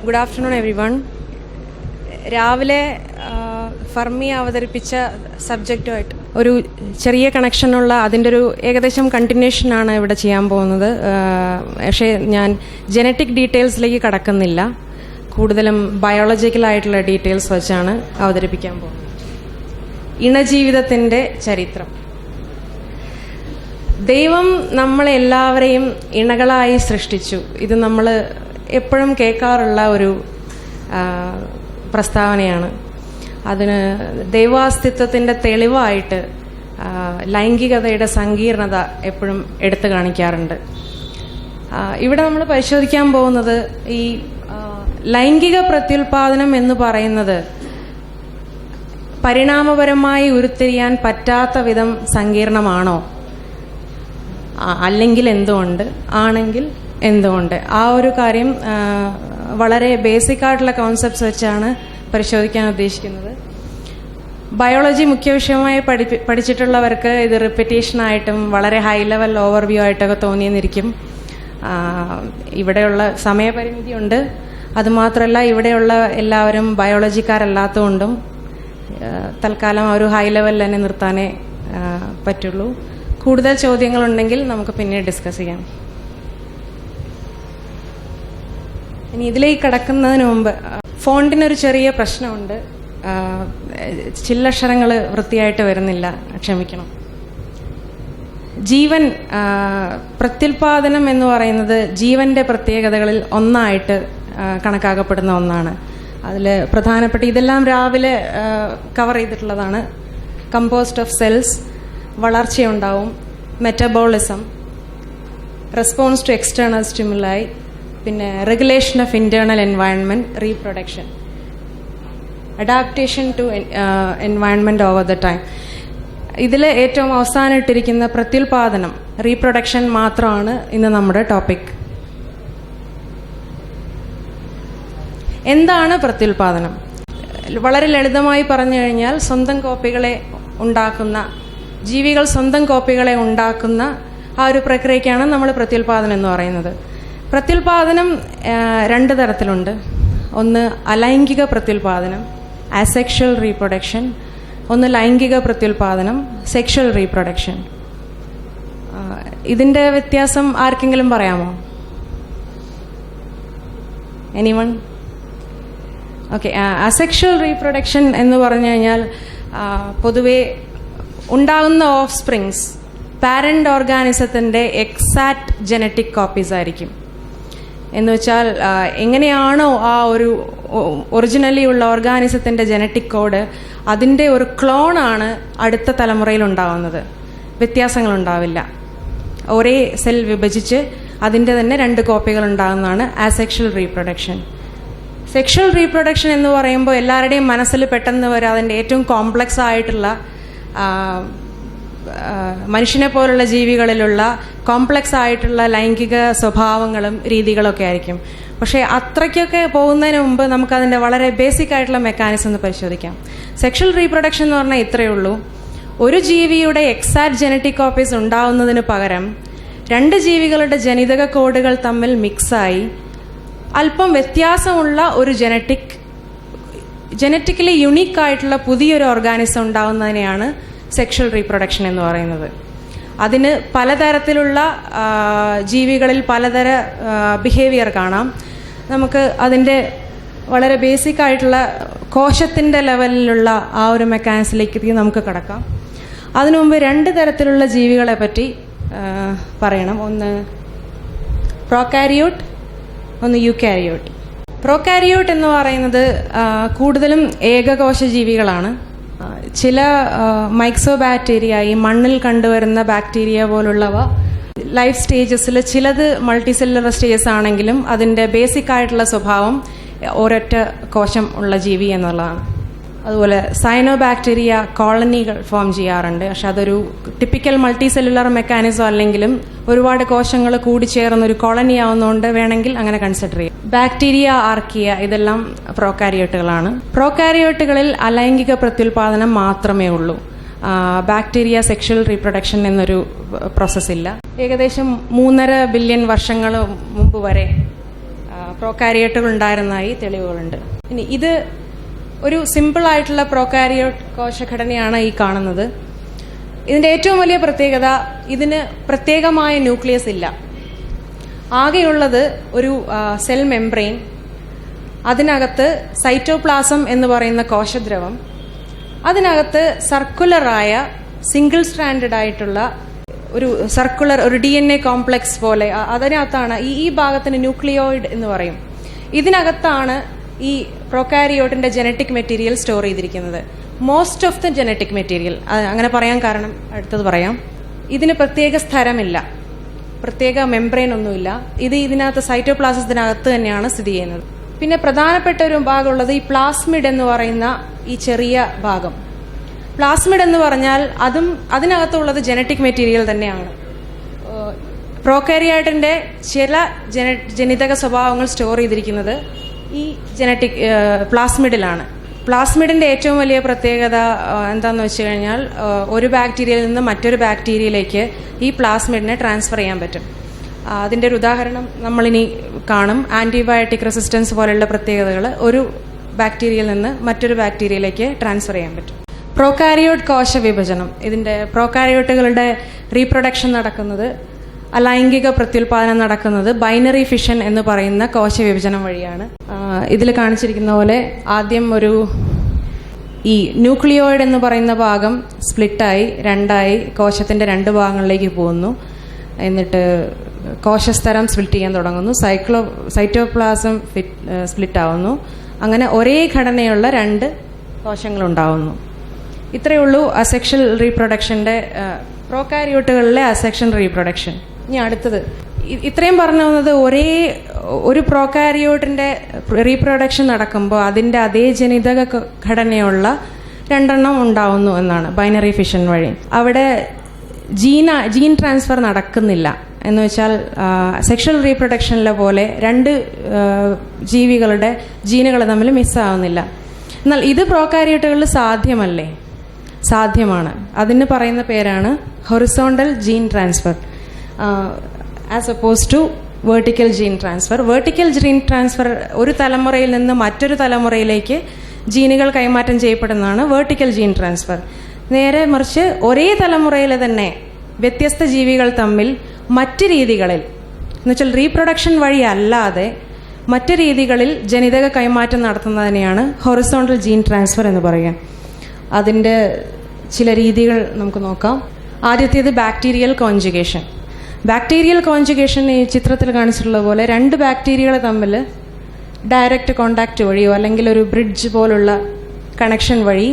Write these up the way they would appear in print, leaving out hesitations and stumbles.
Good afternoon every one. രാവിലെ ഫർമി അവതരിപ്പിച്ച സബ്ജക്റ്റുമായിട്ട് ഒരു ചെറിയ കണക്ഷനുള്ള അതിൻ്റെ ഒരു ഏകദേശം കണ്ടിന്യൂഷനാണ് ഇവിടെ ചെയ്യാൻ പോകുന്നത്. പക്ഷേ ഞാൻ ജനറ്റിക് ഡീറ്റെയിൽസിലേക്ക് കടക്കുന്നില്ല, കൂടുതലും ബയോളജിക്കലായിട്ടുള്ള ഡീറ്റെയിൽസ് വെച്ചാണ് അവതരിപ്പിക്കാൻ പോകുന്നത്. ഇണജീവിതത്തിൻ്റെ ചരിത്രം. ദൈവം നമ്മളെല്ലാവരെയും ഇണകളായി സൃഷ്ടിച്ചു. ഇത് നമ്മൾ എപ്പോഴും കേൾക്കാറുള്ള ഒരു പ്രസ്താവനയാണ്. അതിന് ദൈവാസ്തിത്വത്തിൻ്റെ തെളിവായിട്ട് ലൈംഗികതയുടെ സങ്കീർണത എപ്പോഴും എടുത്തു കാണിക്കാറുണ്ട്. ഇവിടെ നമ്മൾ പരിശോധിക്കാൻ പോകുന്നത് ഈ ലൈംഗിക പ്രത്യുൽപാദനം എന്ന് പറയുന്നത് പരിണാമപരമായി ഉരുത്തിരിയാൻ പറ്റാത്ത വിധം സങ്കീർണമാണോ, അല്ലെങ്കിൽ എന്തുകൊണ്ട്, ആണെങ്കിൽ എന്തുകൊണ്ട്? ആ ഒരു കാര്യം വളരെ ബേസിക് ആയിട്ടുള്ള കോൺസെപ്റ്റ്സ് വെച്ചാണ് പരിശോധിക്കാൻ ഉദ്ദേശിക്കുന്നത്. ബയോളജി മുഖ്യ വിഷയമായി പഠിച്ചിട്ടുള്ളവർക്ക് ഇത് റിപ്പറ്റേഷനായിട്ടും വളരെ ഹൈ ലെവൽ ഓവർവ്യൂ ആയിട്ടൊക്കെ തോന്നിയെന്നിരിക്കും. ഇവിടെയുള്ള സമയപരിമിതിയുണ്ട്. അതുമാത്രമല്ല, ഇവിടെയുള്ള എല്ലാവരും ബയോളജിക്കാരല്ലാത്തതുകൊണ്ടും തൽക്കാലം ഒരു ഹൈ ലെവലിൽ തന്നെ നിർത്താനേ പറ്റുള്ളൂ. കൂടുതൽ ചോദ്യങ്ങളുണ്ടെങ്കിൽ നമുക്ക് പിന്നീട് ഡിസ്കസ് ചെയ്യാം. ഇനി ഇതിലേക്ക് കടക്കുന്നതിന് മുമ്പ് ഫോണ്ടിനൊരു ചെറിയ പ്രശ്നമുണ്ട്. ചില്ലക്ഷരങ്ങൾ വൃത്തിയായിട്ട് വരുന്നില്ല, ക്ഷമിക്കണം. ജീവൻ പ്രത്യുൽപാദനം എന്ന് പറയുന്നത് ജീവന്റെ പ്രത്യേകതകളിൽ ഒന്നായിട്ട് കണക്കാക്കപ്പെടുന്ന ഒന്നാണ്. അതിൽ പ്രധാനപ്പെട്ട ഇതെല്ലാം രാവിലെ കവർ ചെയ്തിട്ടുള്ളതാണ്. കമ്പോസ്റ്റ് ഓഫ് സെൽസ്, വളർച്ചയുണ്ടാവും, metabolism, response to external stimuli, പിന്നെ regulation of internal environment, reproduction, adaptation to environment over the time. ഇതിൽ ഏറ്റവും അവസാനം ഇട്ടിരിക്കുന്ന പ്രത്യുൽപാദനം, റീപ്രൊഡക്ഷൻ മാത്രമാണ് ഇന്ന് നമ്മുടെ ടോപ്പിക്. എന്താണ് പ്രത്യുൽപാദനം? വളരെ ലളിതമായി പറഞ്ഞു കഴിഞ്ഞാൽ സ്വന്തം കോപ്പികളെ ഉണ്ടാക്കുന്ന ജീവികൾ സ്വന്തം കോപ്പികളെ ഉണ്ടാക്കുന്ന ആ ഒരു പ്രക്രിയക്കാണ് നമ്മൾ പ്രത്യുൽപാദനം എന്ന് പറയുന്നത്. പ്രത്യുൽപാദനം രണ്ട് തരത്തിലുണ്ട്. ഒന്ന് അലൈംഗിക പ്രത്യുൽപാദനം, അസെക്ഷൽ റീപ്രൊഡക്ഷൻ. ഒന്ന് ലൈംഗിക പ്രത്യുൽപാദനം, സെക്ഷൽ റീപ്രൊഡക്ഷൻ. ഇതിൻ്റെ വ്യത്യാസം ആർക്കെങ്കിലും പറയാമോ? എനിവൺ? ഓക്കെ. അസെക്ഷൽ റീപ്രൊഡക്ഷൻ എന്ന് പറഞ്ഞു കഴിഞ്ഞാൽ പൊതുവെ ഉണ്ടാകുന്ന ഓഫ് സ്പ്രിങ്സ് പാരന്റ് ഓർഗാനിസത്തിന്റെ എക്സാക്ട് ജനറ്റിക് കോപ്പീസ് ആയിരിക്കും. എന്ന് വെച്ചാൽ എങ്ങനെയാണോ ആ ഒരു ഒറിജിനലി ഉള്ള ഓർഗാനിസത്തിന്റെ ജനറ്റിക് കോഡ്, അതിൻ്റെ ഒരു ക്ലോണാണ് അടുത്ത തലമുറയിൽ ഉണ്ടാവുന്നത്. വ്യത്യാസങ്ങൾ ഉണ്ടാവില്ല. ഒരേ സെൽ വിഭജിച്ച് അതിൻ്റെ തന്നെ രണ്ട് കോപ്പികൾ ഉണ്ടാകുന്നതാണ് അസെക്ഷൽ റീപ്രൊഡക്ഷൻ. സെക്ഷൽ റീപ്രൊഡക്ഷൻ എന്ന് പറയുമ്പോൾ എല്ലാവരുടെയും മനസ്സിൽ പെട്ടെന്ന് വരാം അതിൻ്റെ ഏറ്റവും കോംപ്ലക്സ് ആയിട്ടുള്ള മനുഷ്യനെ പോലുള്ള ജീവികളിലുള്ള കോംപ്ലക്സ് ആയിട്ടുള്ള ലൈംഗിക സ്വഭാവങ്ങളും രീതികളൊക്കെ ആയിരിക്കും. പക്ഷേ അത്രയ്ക്കൊക്കെ പോകുന്നതിന് മുമ്പ് നമുക്കതിൻ്റെ വളരെ ബേസിക് ആയിട്ടുള്ള മെക്കാനിസം ഒന്ന് പരിശോധിക്കാം. സെക്ഷൽ റീപ്രൊഡക്ഷൻ എന്ന് പറഞ്ഞാൽ ഇത്രയേ ഉള്ളൂ. ഒരു ജീവിയുടെ എക്സാക്ട് ജനറ്റിക് കോപ്പീസ് ഉണ്ടാവുന്നതിന് പകരം രണ്ട് ജീവികളുടെ ജനിതക കോഡുകൾ തമ്മിൽ മിക്സായി അല്പം വ്യത്യാസമുള്ള ഒരു ജനറ്റിക്കലി യുണീക്ക് ആയിട്ടുള്ള പുതിയൊരു ഓർഗാനിസം ഉണ്ടാവുന്നതിനെയാണ് സെക്ഷൽ റീപ്രൊഡക്ഷൻ എന്ന് പറയുന്നത്. അതിന് പലതരത്തിലുള്ള ജീവികളിൽ പലതര ബിഹേവിയർ കാണാം. നമുക്ക് അതിൻ്റെ വളരെ ബേസിക് ആയിട്ടുള്ള കോശത്തിൻ്റെ ലെവലിലുള്ള ആ ഒരു മെക്കാനിസത്തിലേക്ക് നമുക്ക് കടക്കാം. അതിനു മുമ്പ് രണ്ട് തരത്തിലുള്ള ജീവികളെ പറ്റി പറയണം. ഒന്ന് പ്രോകാരിയോട്ട്, ഒന്ന് യൂകാരിയോട്ട്. പ്രോകാരിയോട്ട് എന്ന് പറയുന്നത് കൂടുതലും ഏകകോശ ജീവികളാണ്. ചില മൈക്സോ ബാക്ടീരിയ, ഈ മണ്ണിൽ കണ്ടുവരുന്ന ബാക്ടീരിയ പോലുള്ളവ ലൈഫ് സ്റ്റേജസിൽ ചിലത് മൾട്ടി സെല്ലുലർ സ്റ്റേജസ് ആണെങ്കിലും അതിൻ്റെ ബേസിക് ആയിട്ടുള്ള സ്വഭാവം ഒരൊറ്റ കോശം ഉള്ള ജീവി എന്നുള്ളതാണ്. അതുപോലെ സൈനോ ബാക്ടീരിയ കോളനികൾ ഫോം ചെയ്യാറുണ്ട്. പക്ഷെ അതൊരു ടിപ്പിക്കൽ മൾട്ടി സെല്ലുലർ മെക്കാനിസം അല്ലെങ്കിലും ഒരുപാട് കോശങ്ങൾ കൂടിച്ചേർന്നൊരു കോളനി ആവുന്നതുകൊണ്ട് വേണമെങ്കിൽ അങ്ങനെ കൺസിഡർ ചെയ്യാം. ബാക്ടീരിയ, ആർക്കിയ, ഇതെല്ലാം പ്രോകാരിയോട്ടുകളാണ്. പ്രോകാരിയോട്ടുകളിൽ അലൈംഗിക പ്രത്യുൽപാദനം മാത്രമേ ഉള്ളൂ. ബാക്ടീരിയ സെക്ഷൽ റീപ്രൊഡക്ഷൻ എന്നൊരു പ്രോസസ് ഇല്ല. ഏകദേശം 3.5 ബില്യൺ വർഷങ്ങൾ മുമ്പ് വരെ പ്രോകാരിയോട്ടുകൾ ഉണ്ടായിരുന്നതായി തെളിവുകളുണ്ട്. ഇനി ഇത് ഒരു സിമ്പിളായിട്ടുള്ള പ്രോകാരിയോട്ട് കോശഘടനയാണ് ഈ കാണുന്നത്. ഇതിൻ്റെ ഏറ്റവും വലിയ പ്രത്യേകത, ഇതിന് പ്രത്യേകമായ ന്യൂക്ലിയസ് ഇല്ല. ആകെയുള്ളത് ഒരു സെൽ മെംബ്രെയിൻ, അതിനകത്ത് സൈറ്റോപ്ലാസം എന്ന് പറയുന്ന കോശദ്രവം, അതിനകത്ത് സർക്കുലറായ സിംഗിൾ സ്ട്രാൻഡഡ് ആയിട്ടുള്ള ഒരു സർക്കുലർ ഒരു DNA കോംപ്ലക്സ് പോലെ അതിനകത്താണ് ഈ ഭാഗത്തിന് ന്യൂക്ലിയോയിഡ് എന്ന് പറയും. ഇതിനകത്താണ് ഈ പ്രോകാരിയോട്ടിന്റെ ജനറ്റിക് മെറ്റീരിയൽ സ്റ്റോർ ചെയ്തിരിക്കുന്നത്. Most of the genetic material, അങ്ങനെ പറയാൻ കാരണം അടുത്തത് പറയാം. ഇതിന് പ്രത്യേക സ്ഥലമില്ല, പ്രത്യേക മെംബ്രെയിൻ ഒന്നുമില്ല. ഇതിനകത്ത് സൈറ്റോപ്ലാസത്തിനകത്ത് തന്നെയാണ് സ്ഥിതി ചെയ്യുന്നത്. പിന്നെ പ്രധാനപ്പെട്ട ഒരു ഭാഗമുള്ളത് ഈ പ്ലാസ്മിഡ് എന്ന് പറയുന്ന ഈ ചെറിയ ഭാഗം. പ്ലാസ്മിഡ് എന്ന് പറഞ്ഞാൽ അതിനകത്തുള്ളത് ജനറ്റിക് മെറ്റീരിയൽ തന്നെയാണ്. പ്രോകാരിയോട്ടിന്റെ ചില ജനിതക സ്വഭാവങ്ങൾ സ്റ്റോർ ചെയ്തിരിക്കുന്നത് ഈ ജനറ്റിക് പ്ലാസ്മിഡിലാണ്. പ്ലാസ്മിഡിന്റെ ഏറ്റവും വലിയ പ്രത്യേകത എന്താണെന്ന് വെച്ച് കഴിഞ്ഞാൽ, ഒരു ബാക്ടീരിയയിൽ നിന്ന് മറ്റൊരു ബാക്ടീരിയയിലേക്ക് ഈ പ്ലാസ്മിഡിനെ ട്രാൻസ്ഫർ ചെയ്യാൻ പറ്റും. അതിൻ്റെ ഒരു ഉദാഹരണം നമ്മളിനി കാണും. ആൻറ്റിബയോട്ടിക് റെസിസ്റ്റൻസ് പോലെയുള്ള പ്രത്യേകതകൾ ഒരു ബാക്ടീരിയയിൽ നിന്ന് മറ്റൊരു ബാക്ടീരിയയിലേക്ക് ട്രാൻസ്ഫർ ചെയ്യാൻ പറ്റും. പ്രോകാരിയോട്ട് കോശ വിഭജനം, ഇതിൻ്റെ പ്രോകാരിയോട്ടുകളുടെ റീപ്രൊഡക്ഷൻ നടക്കുന്നത്, അലൈംഗിക പ്രത്യുൽപാദനം നടക്കുന്നത് ബൈനറി ഫിഷൻ എന്ന് പറയുന്ന കോശ വിഭജനം വഴിയാണ്. ഇതിൽ കാണിച്ചിരിക്കുന്ന പോലെ ആദ്യം ഈ ന്യൂക്ലിയോയിഡ് എന്ന് പറയുന്ന ഭാഗം സ്പ്ലിറ്റായി രണ്ടായി കോശത്തിൻ്റെ രണ്ട് ഭാഗങ്ങളിലേക്ക് പോകുന്നു. എന്നിട്ട് കോശസ്തരം സ്പ്ലിറ്റ് ചെയ്യാൻ തുടങ്ങുന്നു. സൈറ്റോപ്ലാസം സ്പ്ലിറ്റ് ആവുന്നു. അങ്ങനെ ഒരേ ഘടനയുള്ള രണ്ട് കോശങ്ങളുണ്ടാവുന്നു. ഇത്രയേ ഉള്ളൂ അസെക്ഷൽ റീപ്രൊഡക്ഷൻ്റെ പ്രോകാരിയോട്ടുകളിലെ അസെക്ഷൽ റീപ്രൊഡക്ഷൻ. ഇനി അടുത്തത്, ഇത്രയും പറഞ്ഞു വന്നത് ഒരു പ്രോകാരിയോട്ടിൻ്റെ റീപ്രൊഡക്ഷൻ നടക്കുമ്പോൾ അതിൻ്റെ അതേ ജനിതക ഘടനയുള്ള രണ്ടെണ്ണം ഉണ്ടാവുന്നു എന്നാണ് ബൈനറി ഫിഷൻ വഴി. അവിടെ ജീൻ ട്രാൻസ്ഫർ നടക്കുന്നില്ല. എന്ന് വെച്ചാൽ സെക്ഷൽ റീപ്രൊഡക്ഷനിലെ പോലെ രണ്ട് ജീവികളുടെ ജീനുകൾ തമ്മിൽ മിസ്സാവുന്നില്ല. എന്നാൽ ഇത് പ്രോകാരിയോട്ടുകളിൽ സാധ്യമല്ലേ? സാധ്യമാണ്. അതിന് പറയുന്ന പേരാണ് horizontal gene transfer as oppose to vertical gene transfer. Vertical gene transfer ഒരു തലമുറയിൽ നിന്ന് മറ്റൊരു തലമുറയിലേക്ക് ജീനുകൾ കൈമാറ്റം ചെയ്യപ്പെടുന്നതാണ് വെർട്ടിക്കൽ ജീൻ ട്രാൻസ്ഫർ. നേരെ മറിച്ച് ഒരേ തലമുറയിലെ തന്നെ വ്യത്യസ്ത ജീവികൾ തമ്മിൽ മറ്റ് രീതികളിൽ, എന്നുവെച്ചാൽ റീപ്രൊഡക്ഷൻ വഴി അല്ലാതെ മറ്റ് രീതികളിൽ ജനിതക കൈമാറ്റം നടത്തുന്നതിനെയാണ് ഹൊറിസോണ്ടൽ ജീൻ ട്രാൻസ്ഫർ എന്ന് പറയുക. അതിൻ്റെ ചില രീതികൾ നമുക്ക് നോക്കാം. ആദ്യത്തേത് ബാക്ടീരിയൽ കോൺജുഗേഷൻ. ബാക്ടീരിയൽ കോൺജുഗേഷൻ ഈ ചിത്രത്തിൽ കാണിച്ചിട്ടുള്ള പോലെ രണ്ട് ബാക്ടീരിയകൾ തമ്മിൽ ഡയറക്റ്റ് കോണ്ടാക്റ്റ് വഴിയോ അല്ലെങ്കിൽ ഒരു ബ്രിഡ്ജ് പോലുള്ള കണക്ഷൻ വഴി,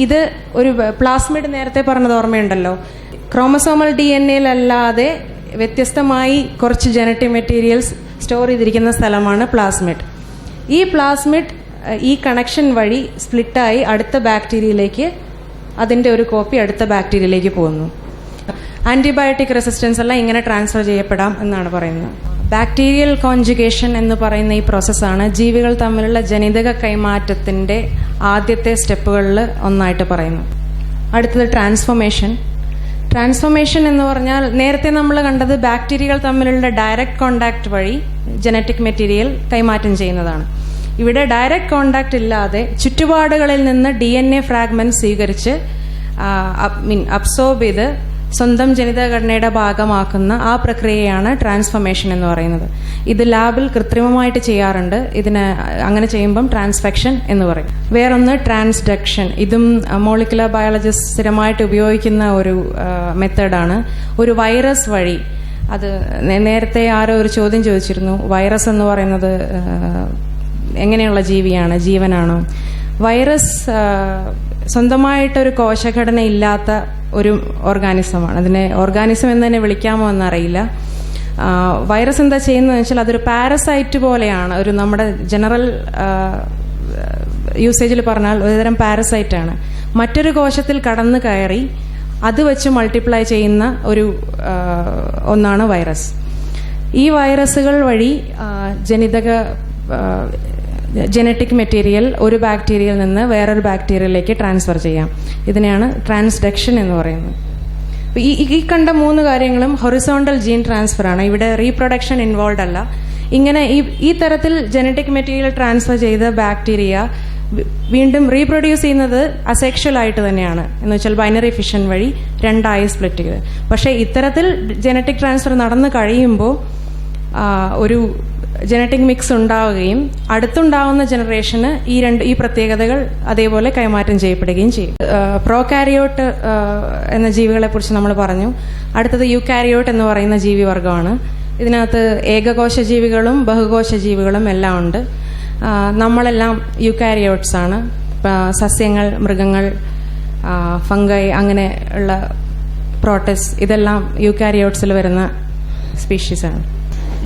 ഇത് ഒരു പ്ലാസ്മിഡ് നേരത്തെ പറഞ്ഞത് ഓർമ്മയുണ്ടല്ലോ, ക്രോമസോമൽ DNA-ലല്ലാതെ വ്യത്യസ്തമായി കുറച്ച് ജനറ്റിക് മെറ്റീരിയൽസ് സ്റ്റോർ ചെയ്തിരിക്കുന്ന സ്ഥലമാണ് പ്ലാസ്മിഡ്. ഈ പ്ലാസ്മിഡ് ഈ കണക്ഷൻ വഴി സ്പ്ലിറ്റായി അടുത്ത ബാക്ടീരിയയിലേക്ക് അതിൻ്റെ ഒരു കോപ്പി അടുത്ത ബാക്ടീരിയയിലേക്ക് പോകുന്നു. ആൻറ്റിബയോട്ടിക് റെസിസ്റ്റൻസ് എല്ലാം ഇങ്ങനെ ട്രാൻസ്ഫർ ചെയ്യപ്പെടാം എന്നാണ് പറയുന്നത്. ബാക്ടീരിയൽ കോൺജുഗേഷൻ എന്ന് പറയുന്ന ഈ പ്രോസസ്സാണ് ജീവികൾ തമ്മിലുള്ള ജനിതക കൈമാറ്റത്തിൻ്റെ ആദ്യത്തെ സ്റ്റെപ്പുകളിൽ ഒന്നായിട്ട് പറയുന്നത്. അടുത്തത് ട്രാൻസ്ഫോർമേഷൻ. ട്രാൻസ്ഫോർമേഷൻ എന്ന് പറഞ്ഞാൽ നേരത്തെ നമ്മൾ കണ്ടത് ബാക്ടീരിയകൾ തമ്മിലുള്ള ഡയറക്റ്റ് കോണ്ടാക്ട് വഴി ജനറ്റിക് മെറ്റീരിയൽ കൈമാറ്റം ചെയ്യുന്നതാണ്. ഇവിടെ ഡയറക്റ്റ് കോണ്ടാക്ട് ഇല്ലാതെ ചുറ്റുപാടുകളിൽ നിന്ന് DNA ഫ്രാഗ്മെന്റ് സ്വീകരിച്ച് അബ്സോർബ് ചെയ്ത് സ്വന്തം ജനിതഘടനയുടെ ഭാഗമാക്കുന്ന ആ പ്രക്രിയയാണ് ട്രാൻസ്ഫോർമേഷൻ എന്ന് പറയുന്നത്. ഇത് ലാബിൽ കൃത്രിമമായിട്ട് ചെയ്യാറുണ്ട്. ഇതിന് അങ്ങനെ ചെയ്യുമ്പം ട്രാൻസ്ഫെക്ഷൻ എന്ന് പറയും. വേറൊന്ന് ട്രാൻസ്ഡക്ഷൻ. ഇതും മോളിക്കുലർ ബയോളജിസ്റ്റ് സ്ഥിരമായിട്ട് ഉപയോഗിക്കുന്ന ഒരു മെത്തേഡാണ്. ഒരു വൈറസ് വഴി, അത് നേരത്തെ ആരോ ഒരു ചോദ്യം ചോദിച്ചിരുന്നു, വൈറസ് എന്ന് പറയുന്നത് എങ്ങനെയുള്ള ജീവിയാണ്, ജീവനാണോ? വൈറസ് സ്വന്തമായിട്ടൊരു കോശഘടന ഇല്ലാത്ത ഒരു ഓർഗാനിസമാണ്. അതിനെ ഓർഗാനിസം എന്ന് തന്നെ വിളിക്കാമോ എന്നറിയില്ല. വൈറസ് എന്താ ചെയ്യുന്നതെന്ന് വെച്ചാൽ അതൊരു പാരസൈറ്റ് പോലെയാണ്. ഒരു നമ്മുടെ ജനറൽ യൂസേജിൽ പറഞ്ഞാൽ ഒരുതരം പാരസൈറ്റാണ്. മറ്റൊരു കോശത്തിൽ കടന്നു കയറി അത് വെച്ച് മൾട്ടിപ്ലൈ ചെയ്യുന്ന ഒരു ഒന്നാണ് വൈറസ്. ഈ വൈറസുകൾ വഴി ജനറ്റിക് മെറ്റീരിയൽ ഒരു ബാക്ടീരിയയിൽ നിന്ന് വേറൊരു ബാക്ടീരിയയിലേക്ക് ട്രാൻസ്ഫർ ചെയ്യാം. ഇതിനെയാണ് ട്രാൻസ്ഡക്ഷൻ എന്ന് പറയുന്നത്. ഈ കണ്ട മൂന്ന് കാര്യങ്ങളും ഹൊറിസോണ്ടൽ ജീൻ ട്രാൻസ്ഫർ ആണ്. ഇവിടെ റീപ്രൊഡക്ഷൻ ഇൻവോൾവ് അല്ല. ഇങ്ങനെ ഈ തരത്തിൽ ജനറ്റിക് മെറ്റീരിയൽ ട്രാൻസ്ഫർ ചെയ്ത ബാക്ടീരിയ വീണ്ടും റീപ്രൊഡ്യൂസ് ചെയ്യുന്നത് അസെക്ഷൽ ആയിട്ട് തന്നെയാണ്. എന്ന് വെച്ചാൽ ബൈനറി ഫിഷൻ വഴി രണ്ടായി സ്പ്ലിറ്റ് ചെയ്ത്. പക്ഷേ ഇത്തരത്തിൽ ജനറ്റിക് ട്രാൻസ്ഫർ നടന്നു കഴിയുമ്പോൾ ഒരു ജനറ്റിക് മിക്സ് ഉണ്ടാവുകയും അടുത്തുണ്ടാവുന്ന ജനറേഷന് ഈ പ്രത്യേകതകൾ അതേപോലെ കൈമാറ്റം ചെയ്യപ്പെടുകയും ചെയ്യും. പ്രോകാരിയോട്ട് എന്ന ജീവികളെ കുറിച്ച് നമ്മൾ പറഞ്ഞു. അടുത്തത് യൂകാരിയോട്ട് എന്ന് പറയുന്ന ജീവിവർഗമാണ്. ഇതിനകത്ത് ഏകകോശ ജീവികളും ബഹുകോശ ജീവികളും എല്ലാം ഉണ്ട്. നമ്മളെല്ലാം യൂകാരിയോട്സ് ആണ്. സസ്യങ്ങൾ, മൃഗങ്ങൾ, ഫംഗൈ, അങ്ങനെ ഉള്ള പ്രോട്ടസ്, ഇതെല്ലാം യൂകാരിയോട്സിൽ വരുന്ന സ്പീഷീസാണ്.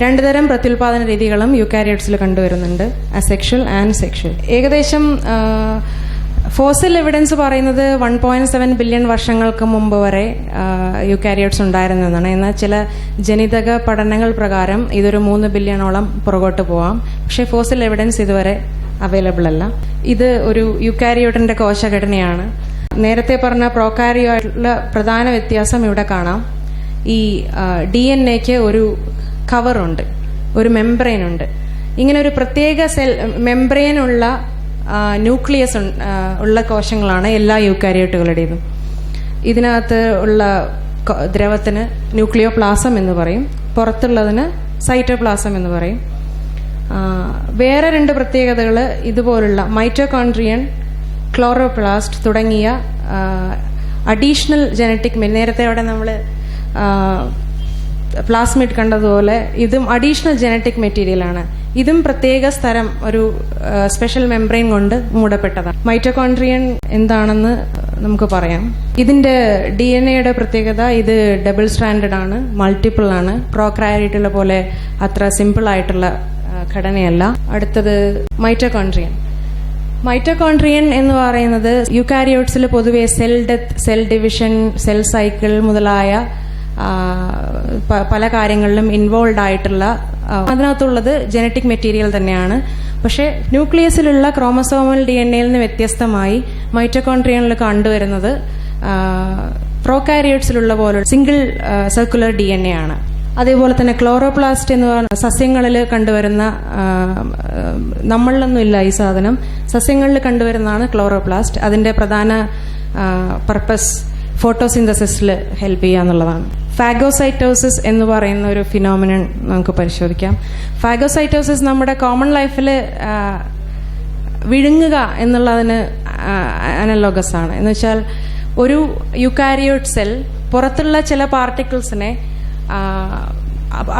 രണ്ടു തരം പ്രത്യുൽപാദന രീതികളും യൂകാരിയോട്സിൽ കണ്ടുവരുന്നുണ്ട്, അസെക്ഷൽ ആൻഡ് സെക്ഷൽ. ഏകദേശം ഫോസിൽ എവിഡൻസ് പറയുന്നത് 1.7 ബില്യൺ വർഷങ്ങൾക്ക് മുമ്പ് വരെ യൂകാരിയോട്സ് ഉണ്ടായിരുന്നതാണ്. എന്നാൽ ചില ജനിതക പഠനങ്ങൾ പ്രകാരം ഇതൊരു 3 ബില്യണോളം പുറകോട്ട് പോവാം. പക്ഷേ ഫോസിൽ എവിഡൻസ് ഇതുവരെ അവൈലബിൾ അല്ല. ഇത് ഒരു യൂകാരിയോട്ടിന്റെ കോശഘടനയാണ്. നേരത്തെ പറഞ്ഞ പ്രോകാരിയോട്ടിലെ പ്രധാന വ്യത്യാസം ഇവിടെ കാണാം. ഈ DNA-ക്ക് ഒരു കവറുണ്ട്, ഒരു മെംബ്രെയിൻ ഉണ്ട്. ഇങ്ങനെ ഒരു പ്രത്യേക സെൽ മെംബ്രെയിനുള്ള ന്യൂക്ലിയസ് ഉള്ള കോശങ്ങളാണ് എല്ലാ യൂകാരിയോട്ടുകളുടേതും. ഇതിനകത്ത് ഉള്ള ദ്രവത്തിന് ന്യൂക്ലിയോപ്ലാസം എന്ന് പറയും, പുറത്തുള്ളതിന് സൈറ്റോപ്ലാസം എന്ന് പറയും. വേറെ രണ്ട് പ്രത്യേകതകൾ ഇതുപോലുള്ള മൈറ്റോകോൺട്രിയൻ, ക്ലോറോപ്ലാസ്റ്റ് തുടങ്ങിയ അഡീഷണൽ ജനറ്റിക്, നേരത്തെ അവിടെ നമ്മൾ പ്ലാസ്മിഡ് കണ്ടതുപോലെ ഇതും അഡീഷണൽ ജനറ്റിക് മെറ്റീരിയലാണ്. ഇതും പ്രത്യേക സ്ഥലം, ഒരു സ്പെഷ്യൽ മെംബ്രെയിൻ കൊണ്ട് മൂടപ്പെട്ടതാണ്. മൈറ്റോകോൺട്രിയൻ എന്താണെന്ന് നമുക്ക് പറയാം. ഇതിന്റെ DNA-യുടെ പ്രത്യേകത, ഇത് ഡബിൾ സ്ട്രാൻഡഡ് ആണ്, മൾട്ടിപ്പിൾ ആണ്. പ്രോകാരിയോട്ടുള്ള പോലെ അത്ര സിമ്പിൾ ആയിട്ടുള്ള ഘടനയല്ല. അടുത്തത് മൈറ്റോകോൺട്രിയൻ. മൈറ്റോകോൺട്രിയൻ എന്ന് പറയുന്നത് യൂകാരിയോട്സിൽ പൊതുവെ cell death, cell division, cell cycle മുതലായ പല കാര്യങ്ങളിലും ഇൻവോൾവ് ആയിട്ടുള്ള, അതിനകത്തുള്ളത് ജനറ്റിക് മെറ്റീരിയൽ തന്നെയാണ്. പക്ഷെ ന്യൂക്ലിയസിലുള്ള ക്രോമസോമൽ DNA-യിൽ നിന്ന് വ്യത്യസ്തമായി മൈറ്റോകോൺട്രിയനിൽ കണ്ടുവരുന്നത് പ്രോകാരിയോട്സിലുള്ള പോലെ സിംഗിൾ സർക്കുലർ DNA ആണ്. അതേപോലെ തന്നെ ക്ലോറോപ്ലാസ്റ്റ് എന്ന് പറയുന്ന സസ്യങ്ങളിൽ കണ്ടുവരുന്ന, നമ്മളിലൊന്നും ഇല്ല ഈ സാധനം, സസ്യങ്ങളിൽ കണ്ടുവരുന്നതാണ് ക്ലോറോപ്ലാസ്റ്റ്. അതിന്റെ പ്രധാന പർപ്പസ് ഫോട്ടോസിന്തസിസിൽ ഹെൽപ്പ് ചെയ്യുക എന്നുള്ളതാണ്. ഫാഗോസൈറ്റോസിസ് എന്ന് പറയുന്ന ഒരു ഫിനോമിനൺ നമുക്ക് പരിശോധിക്കാം. ഫാഗോസൈറ്റോസിസ് നമ്മുടെ കോമൺ ലൈഫിൽ വിഴുങ്ങുക എന്നുള്ളതിന് അനലോഗസ് ആണ്. എന്ന് വെച്ചാൽ ഒരു യൂകാരിയോട്ട് സെൽ പുറത്തുള്ള ചില പാർട്ടിക്കിൾസിനെ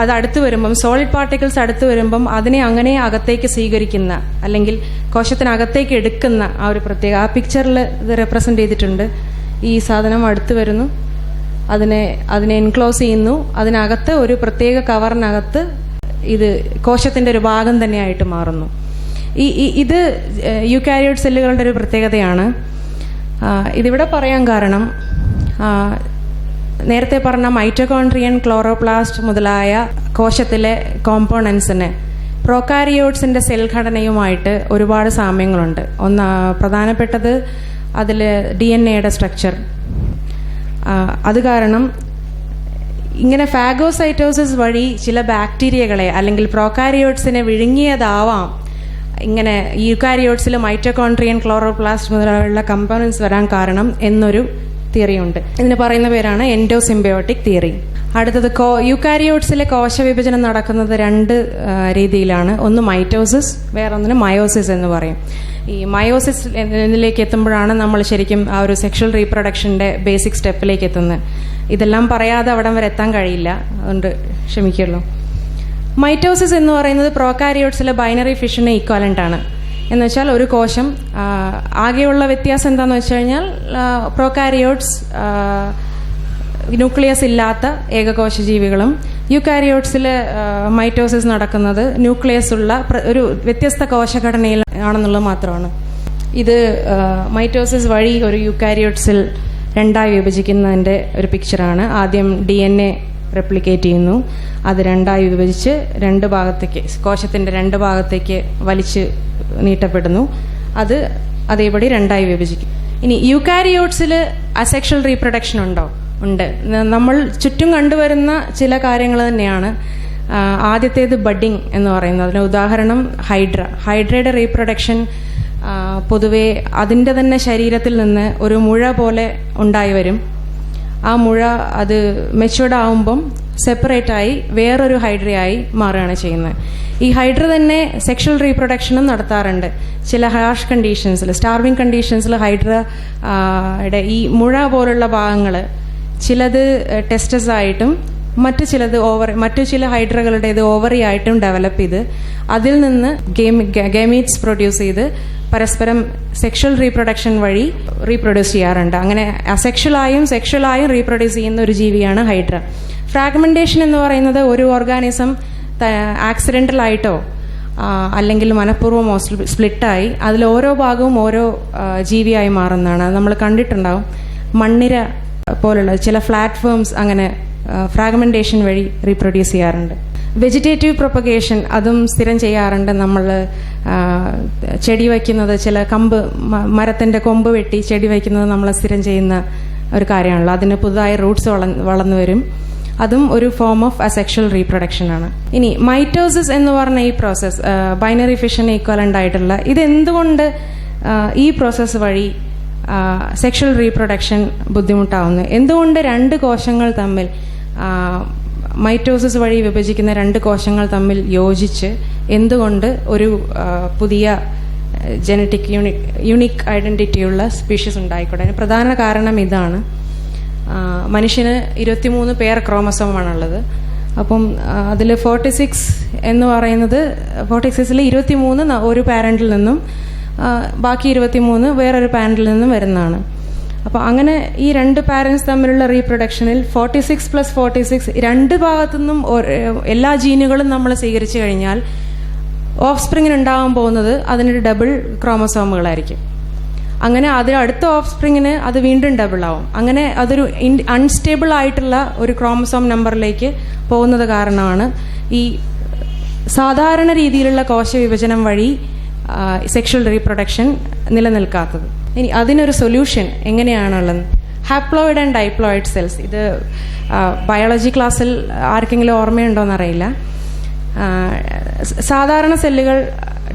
അത് അടുത്ത് വരുമ്പം, സോളിഡ് പാർട്ടിക്കിൾസ് അടുത്ത് വരുമ്പം അതിനെ അങ്ങനെ അകത്തേക്ക് സ്വീകരിക്കുന്ന, അല്ലെങ്കിൽ കോശത്തിനകത്തേക്ക് എടുക്കുന്ന ആ ഒരു പ്രത്യേക, ആ പിക്ചറിൽ ഇത് റെപ്രസെന്റ് ചെയ്തിട്ടുണ്ട്. ഈ സാധനം അടുത്ത് വരുന്നു, അതിനെ എൻക്ലോസ് ചെയ്യുന്നു, അതിനകത്ത് ഒരു പ്രത്യേക കവറിനകത്ത് ഇത് കോശത്തിന്റെ ഒരു ഭാഗം തന്നെയായിട്ട് മാറുന്നു. ഇത് യൂകാരിയോട്ട് സെല്ലുകളുടെ ഒരു പ്രത്യേകതയാണ്. ഇതിവിടെ പറയാൻ കാരണം, നേരത്തെ പറഞ്ഞ മൈറ്റോകോൺട്രിയൻ, ക്ലോറോപ്ലാസ്റ്റ് മുതലായ കോശത്തിലെ കോമ്പോണൻസിന് പ്രോകാരിയോട്സിന്റെ സെൽ ഘടനയുമായിട്ട് ഒരുപാട് സാമ്യങ്ങളുണ്ട്. പ്രധാനപ്പെട്ടത് അതിൽ DNA-യുടെ സ്ട്രക്ചർ. അത് കാരണം ഇങ്ങനെ ഫാഗോസൈറ്റോസിസ് വഴി ചില ബാക്ടീരിയകളെ അല്ലെങ്കിൽ പ്രോകാരിയോട്സിനെ വിഴുങ്ങിയതാവാം ഇങ്ങനെ യൂകാരിയോട്സിൽ മൈറ്റോകോൺട്രിയൻ, ക്ലോറോപ്ലാസ്റ്റ് മുതലുള്ള കമ്പോണൻസ് വരാൻ കാരണം എന്നൊരു തിയറിയുണ്ട്. ഇതിന് പറയുന്ന പേരാണ് എൻഡോസിംബയോട്ടിക് തിയറി. അടുത്തത് യൂകാരിയോട്സിലെ കോശവിഭജനം നടക്കുന്നത് രണ്ട് രീതിയിലാണ്. ഒന്ന് മൈറ്റോസിസ്, വേറൊന്നിന് മയോസിസ് എന്ന് പറയും. ഈ മയോസിസിലേക്ക് എത്തുമ്പോഴാണ് നമ്മൾ ശരിക്കും ആ ഒരു സെക്ഷൽ റീപ്രൊഡക്ഷന്റെ ബേസിക് സ്റ്റെപ്പിലേക്ക് എത്തുന്നത്. ഇതെല്ലാം പറയാതെ അവിടം വരെ എത്താൻ കഴിയില്ല, അതുകൊണ്ട് ക്ഷമിക്കുള്ളൂ. മൈറ്റോസിസ് എന്ന് പറയുന്നത് പ്രോകാരിയോട്സിലെ ബൈനറി ഫിഷന് ഈക്വലന്റ് ആണ്. എന്ന് വെച്ചാൽ ഒരു കോശം, ആകെയുള്ള വ്യത്യാസം എന്താന്ന് വെച്ച് കഴിഞ്ഞാൽ പ്രോകാരിയോട്സ് ന്യൂക്ലിയസ് ഇല്ലാത്ത ഏകകോശ ജീവികളും യൂകാരിയോട്സിൽ മൈറ്റോസിസ് നടക്കുന്നത് ന്യൂക്ലിയസ് ഉള്ള ഒരു വ്യത്യസ്ത കോശഘടനയിൽ ആണെന്നുള്ളത് മാത്രമാണ്. ഇത് മൈറ്റോസിസ് വഴി ഒരു യൂകാരിയോട്സിൽ രണ്ടായി വിഭജിക്കുന്നതിൻ്റെ ഒരു പിക്ചറാണ്. ആദ്യം DNA റെപ്ലിക്കേറ്റ് ചെയ്യുന്നു, അത് രണ്ടായി വിഭജിച്ച് രണ്ട് ഭാഗത്തേക്ക്, കോശത്തിന്റെ രണ്ട് ഭാഗത്തേക്ക് വലിച്ച് നീട്ടപ്പെടുന്നു, അത് അതേപടി രണ്ടായി വിഭജിക്കും. ഇനി യൂകാരിയോട്സിൽ അസെക്ഷൽ റീപ്രൊഡക്ഷൻ ഉണ്ടോ? ഉണ്ട്. നമ്മൾ ചുറ്റും കണ്ടുവരുന്ന ചില കാര്യങ്ങൾ തന്നെയാണ്. ആദ്യത്തേത് ബഡിങ് എന്ന് പറയുന്നത്. അതിന് ഉദാഹരണം ഹൈഡ്രയുടെ റീപ്രൊഡക്ഷൻ പൊതുവെ അതിൻ്റെ തന്നെ ശരീരത്തിൽ നിന്ന് ഒരു മുഴ പോലെ ഉണ്ടായി വരും. ആ മുഴ അത് മെച്യൂർഡ് ആവുമ്പം സെപ്പറേറ്റായി വേറൊരു ഹൈഡ്രയായി മാറുകയാണ് ചെയ്യുന്നത്. ഈ ഹൈഡ്ര തന്നെ സെക്ഷൽ റീപ്രൊഡക്ഷനും നടത്താറുണ്ട്. ചില ഹാർഷ് കണ്ടീഷൻസിൽ, സ്റ്റാർവിംഗ് കണ്ടീഷൻസിൽ ഹൈഡ്രയുടെ ഈ മുഴ പോലുള്ള ഭാഗങ്ങൾ ചിലത് ടെസ്റ്റസ് ആയിട്ടും മറ്റു ചില ഹൈഡ്രകളുടേത് ഓവറി ആയിട്ടും ഡെവലപ്പ് ചെയ്ത് അതിൽ നിന്ന് ഗേമീറ്റ്സ് പ്രൊഡ്യൂസ് ചെയ്ത് പരസ്പരം സെക്ഷൽ റീപ്രൊഡക്ഷൻ വഴി റീപ്രൊഡ്യൂസ് ചെയ്യാറുണ്ട്. അങ്ങനെ അസെക്ഷലായും സെക്ഷലായും റീപ്രൊഡ്യൂസ് ചെയ്യുന്ന ഒരു ജീവിയാണ് ഹൈഡ്ര. ഫ്രാഗ്മെന്റേഷൻ എന്ന് പറയുന്നത് ഒരു ഓർഗാനിസം ആക്സിഡന്റലായിട്ടോ അല്ലെങ്കിൽ മനഃപൂർവ്വമോ സ്പ്ലിറ്റായി അതിൽ ഓരോ ഭാഗവും ഓരോ ജീവിയായി മാറുന്നതാണ്. നമ്മൾ കണ്ടിട്ടുണ്ടാവും. മണ്ണിര പോലുള്ള ചില പ്ലാറ്റ്ഫോംസ് അങ്ങനെ ഫ്രാഗ്മെന്റേഷൻ വഴി റീപ്രൊഡ്യൂസ് ചെയ്യാറുണ്ട്. വെജിറ്റേറ്റീവ് പ്രൊപ്പഗേഷൻ അതും സ്ഥിരം ചെയ്യാറുണ്ട്. നമ്മൾ ചെടി വയ്ക്കുന്നത്, ചില മരത്തിൻ്റെ കൊമ്പ് വെട്ടി ചെടി വയ്ക്കുന്നത് നമ്മൾ സ്ഥിരം ചെയ്യുന്ന ഒരു കാര്യമാണല്ലോ. അതിന് പുതുതായി റൂട്ട്സ് വളർന്നു വരും. അതും ഒരു ഫോം ഓഫ് അസെക്ഷൽ റീപ്രൊഡക്ഷൻ ആണ്. ഇനി മൈറ്റോസിസ് എന്ന് പറഞ്ഞ ഈ പ്രോസസ്സ്, ബൈനറി ഫിഷൻ ഈക്വലന്റ് ആയിട്ടുള്ള, ഇതെന്തുകൊണ്ട് ഈ പ്രോസസ്സ് വഴി സെക്ഷൽ റീപ്രൊഡക്ഷൻ ബുദ്ധിമുട്ടാവുന്നു? എന്തുകൊണ്ട് രണ്ട് കോശങ്ങൾ തമ്മിൽ, മൈറ്റോസിസ് വഴി വിഭജിക്കുന്ന രണ്ട് കോശങ്ങൾ തമ്മിൽ യോജിച്ച് എന്തുകൊണ്ട് ഒരു പുതിയ ജനറ്റിക് യുണീക്ക് ഐഡന്റിറ്റിയുള്ള സ്പീഷീസ് ഉണ്ടായിക്കോട്ടെ? അതിന് പ്രധാന കാരണം ഇതാണ്. മനുഷ്യന് 23 പേർ ക്രോമസോമാണുള്ളത്. അപ്പം അതിൽ 46 എന്ന് പറയുന്നത് 46ൽ 23 ഒരു പാരന്റിൽ നിന്നും ബാക്കി 23 വേറൊരു പാരന്റിൽ നിന്നും വരുന്നതാണ്. അപ്പോൾ അങ്ങനെ ഈ രണ്ട് പാരന്റ്സ് തമ്മിലുള്ള റീപ്രൊഡക്ഷനിൽ 46+46 രണ്ട് ഭാഗത്തുനിന്നും എല്ലാ ജീനുകളും നമ്മൾ സ്വീകരിച്ചു കഴിഞ്ഞാൽ ഓഫ് സ്പ്രിങ്ങിന് ഉണ്ടാകാൻ പോകുന്നത് അതിനൊരു ഡബിൾ ക്രോമസോമുകളായിരിക്കും. അങ്ങനെ അതിൽ അടുത്ത ഓഫ് സ്പ്രിങ്ങിന് അത് വീണ്ടും ഡബിൾ ആവും. അങ്ങനെ അതൊരു അൺസ്റ്റേബിൾ ആയിട്ടുള്ള ഒരു ക്രോമസോം നമ്പറിലേക്ക് പോകുന്നത് കാരണമാണ് ഈ സാധാരണ രീതിയിലുള്ള കോശവിഭജനം വഴി സെക്ഷൽ റീപ്രൊഡക്ഷൻ നിലനിൽക്കാത്തത്. ഇനി അതിനൊരു സൊല്യൂഷൻ എങ്ങനെയാണുള്ളത്? Haploid and diploid cells. ഇത് ബയോളജി ക്ലാസ്സിൽ ആർക്കെങ്കിലും ഓർമ്മയുണ്ടോയെന്നറിയില്ല. സാധാരണ സെല്ലുകൾ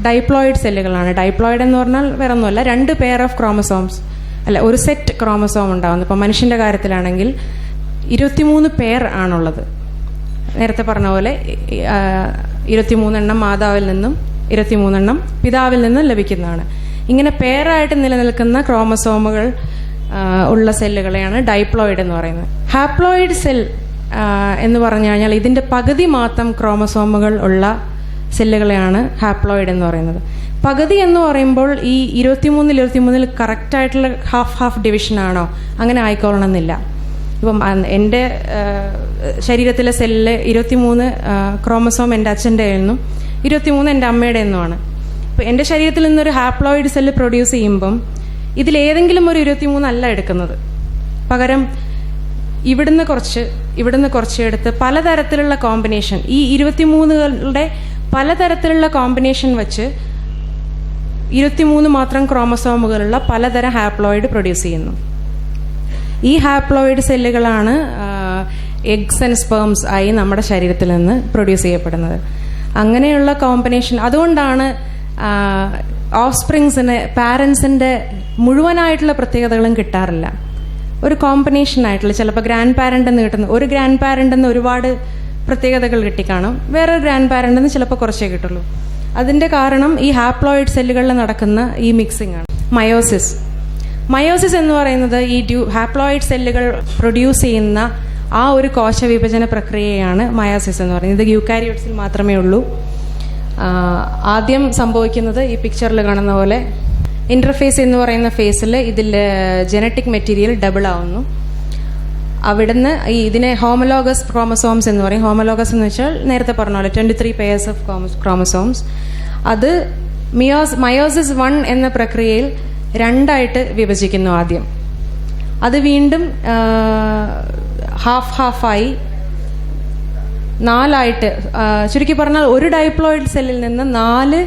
ഡൈപ്ലോയിഡ് സെല്ലുകളാണ്. ഡൈപ്ലോയിഡ് എന്ന് പറഞ്ഞാൽ വേറെ ഒന്നുമല്ല, 2 പെയർ ഓഫ് ക്രോമസോംസ്, അല്ല ഒരു സെറ്റ് ക്രോമസോം ഉണ്ടാകുന്നു. ഇപ്പോൾ മനുഷ്യൻ്റെ കാര്യത്തിലാണെങ്കിൽ 23 പെയർ ആണുള്ളത്. നേരത്തെ പറഞ്ഞ പോലെ 23 എണ്ണം മാതാവിൽ നിന്നും 23 എണ്ണം പിതാവിൽ നിന്നും ലഭിക്കുന്നതാണ്. ഇങ്ങനെ പെയറായിട്ട് നിലനിൽക്കുന്ന ക്രോമസോമുകൾ ഉള്ള സെല്ലുകളെയാണ് ഡൈപ്ലോയിഡ് എന്ന് പറയുന്നത്. ഹാപ്ലോയിഡ് സെൽ എന്ന് പറഞ്ഞു കഴിഞ്ഞാൽ ഇതിൻ്റെ പകുതി മാത്രം ക്രോമസോമുകൾ ഉള്ള സെല്ലുകളെയാണ് ഹാപ്ലോയിഡ് എന്ന് പറയുന്നത്. പകുതി എന്ന് പറയുമ്പോൾ ഈ 23 കറക്റ്റായിട്ടുള്ള ഹാഫ് ഡിവിഷനാണോ? അങ്ങനെ ആയിക്കൊള്ളണമെന്നില്ല. ഇപ്പം എൻ്റെ ശരീരത്തിലെ സെല്ലിൽ 23 ക്രോമസോം എൻ്റെ അച്ഛൻ്റെ നിന്നും 23 എൻ്റെ അമ്മയുടെ നിന്നുമാണ്. ഇപ്പോൾ എൻ്റെ ശരീരത്തിൽ നിന്നൊരു ഹാപ്ലോയിഡ് സെല്ല് പ്രൊഡ്യൂസ് ചെയ്യുമ്പം ഇതിലേതെങ്കിലും ഒരു 23 അല്ല എടുക്കുന്നത്. പകരം ഇവിടുന്ന് കുറച്ച് എടുത്ത് പലതരത്തിലുള്ള കോമ്പിനേഷൻ, ഈ 23കളുടെ പലതരത്തിലുള്ള കോമ്പിനേഷൻ വെച്ച് 23 മാത്രം ക്രോമസോമുകളുള്ള പലതരം ഹാപ്ലോയിഡ് പ്രൊഡ്യൂസ് ചെയ്യുന്നു. ഈ ഹാപ്ലോയിഡ് സെല്ലുകളാണ് എഗ്സ് ആൻഡ് സ്പേംസ് ആയി നമ്മുടെ ശരീരത്തിൽ നിന്ന് പ്രൊഡ്യൂസ് ചെയ്യപ്പെടുന്നത്. അങ്ങനെയുള്ള കോമ്പിനേഷൻ, അതുകൊണ്ടാണ് ഓഫ് സ്പ്രിങ്സിന് പാരൻസിൻ്റെ മുഴുവനായിട്ടുള്ള പ്രത്യേകതകളും കിട്ടാറില്ല. ഒരു കോമ്പിനേഷൻ ആയിട്ടുള്ള, ചിലപ്പോൾ ഗ്രാൻഡ് പാരൻ്റ് എന്ന് കിട്ടുന്ന, ഒരു ഗ്രാൻഡ് പാരൻ്റ് എന്ന് ഒരുപാട് പ്രത്യേകതകൾ കിട്ടിക്കാണും, വേറൊരു ഗ്രാൻഡ് പാരൻ്റ് എന്ന് ചിലപ്പോൾ കുറച്ചേ കിട്ടുള്ളൂ. അതിൻ്റെ കാരണം ഈ ഹാപ്ലോയിഡ് സെല്ലുകളിൽ നടക്കുന്ന ഈ മിക്സിംഗ് ആണ്. മയോസിസ് എന്ന് പറയുന്നത് ഈ ഹാപ്ലോയിഡ് സെല്ലുകൾ പ്രൊഡ്യൂസ് ചെയ്യുന്ന ആ ഒരു കോശവിഭജന പ്രക്രിയയാണ് മയോസിസ് എന്ന് പറയുന്നത്. ഇത് യൂക്കാരിയോട്സിൽ മാത്രമേ ഉള്ളൂ. ആദ്യം സംഭവിക്കുന്നത് ഈ പിക്ചറിൽ കാണുന്ന പോലെ ഇന്റർഫേസ് എന്ന് പറയുന്ന ഫേസിൽ ഇതിൽ ജനറ്റിക് മെറ്റീരിയൽ ഡബിൾ ആവുന്നു. അവിടുന്ന് ഇതിനെ ഹോമലോഗസ് ക്രോമസോംസ് എന്ന് പറയും. ഹോമലോഗസ് എന്ന് വെച്ചാൽ നേരത്തെ പറഞ്ഞ പോലെ 23 പെയർസ് ഓഫ് ക്രോമസോംസ്. അത് മയോസിസ് 1 എന്ന പ്രക്രിയയിൽ 2ആയിട്ട് വിഭജിക്കുന്നു ആദ്യം. അത് വീണ്ടും ഹാഫായി 4ആയിട്ട്, ചുരുക്കി പറഞ്ഞാൽ ഒരു ഡൈപ്ലോയിഡ് സെല്ലിൽ നിന്ന് 4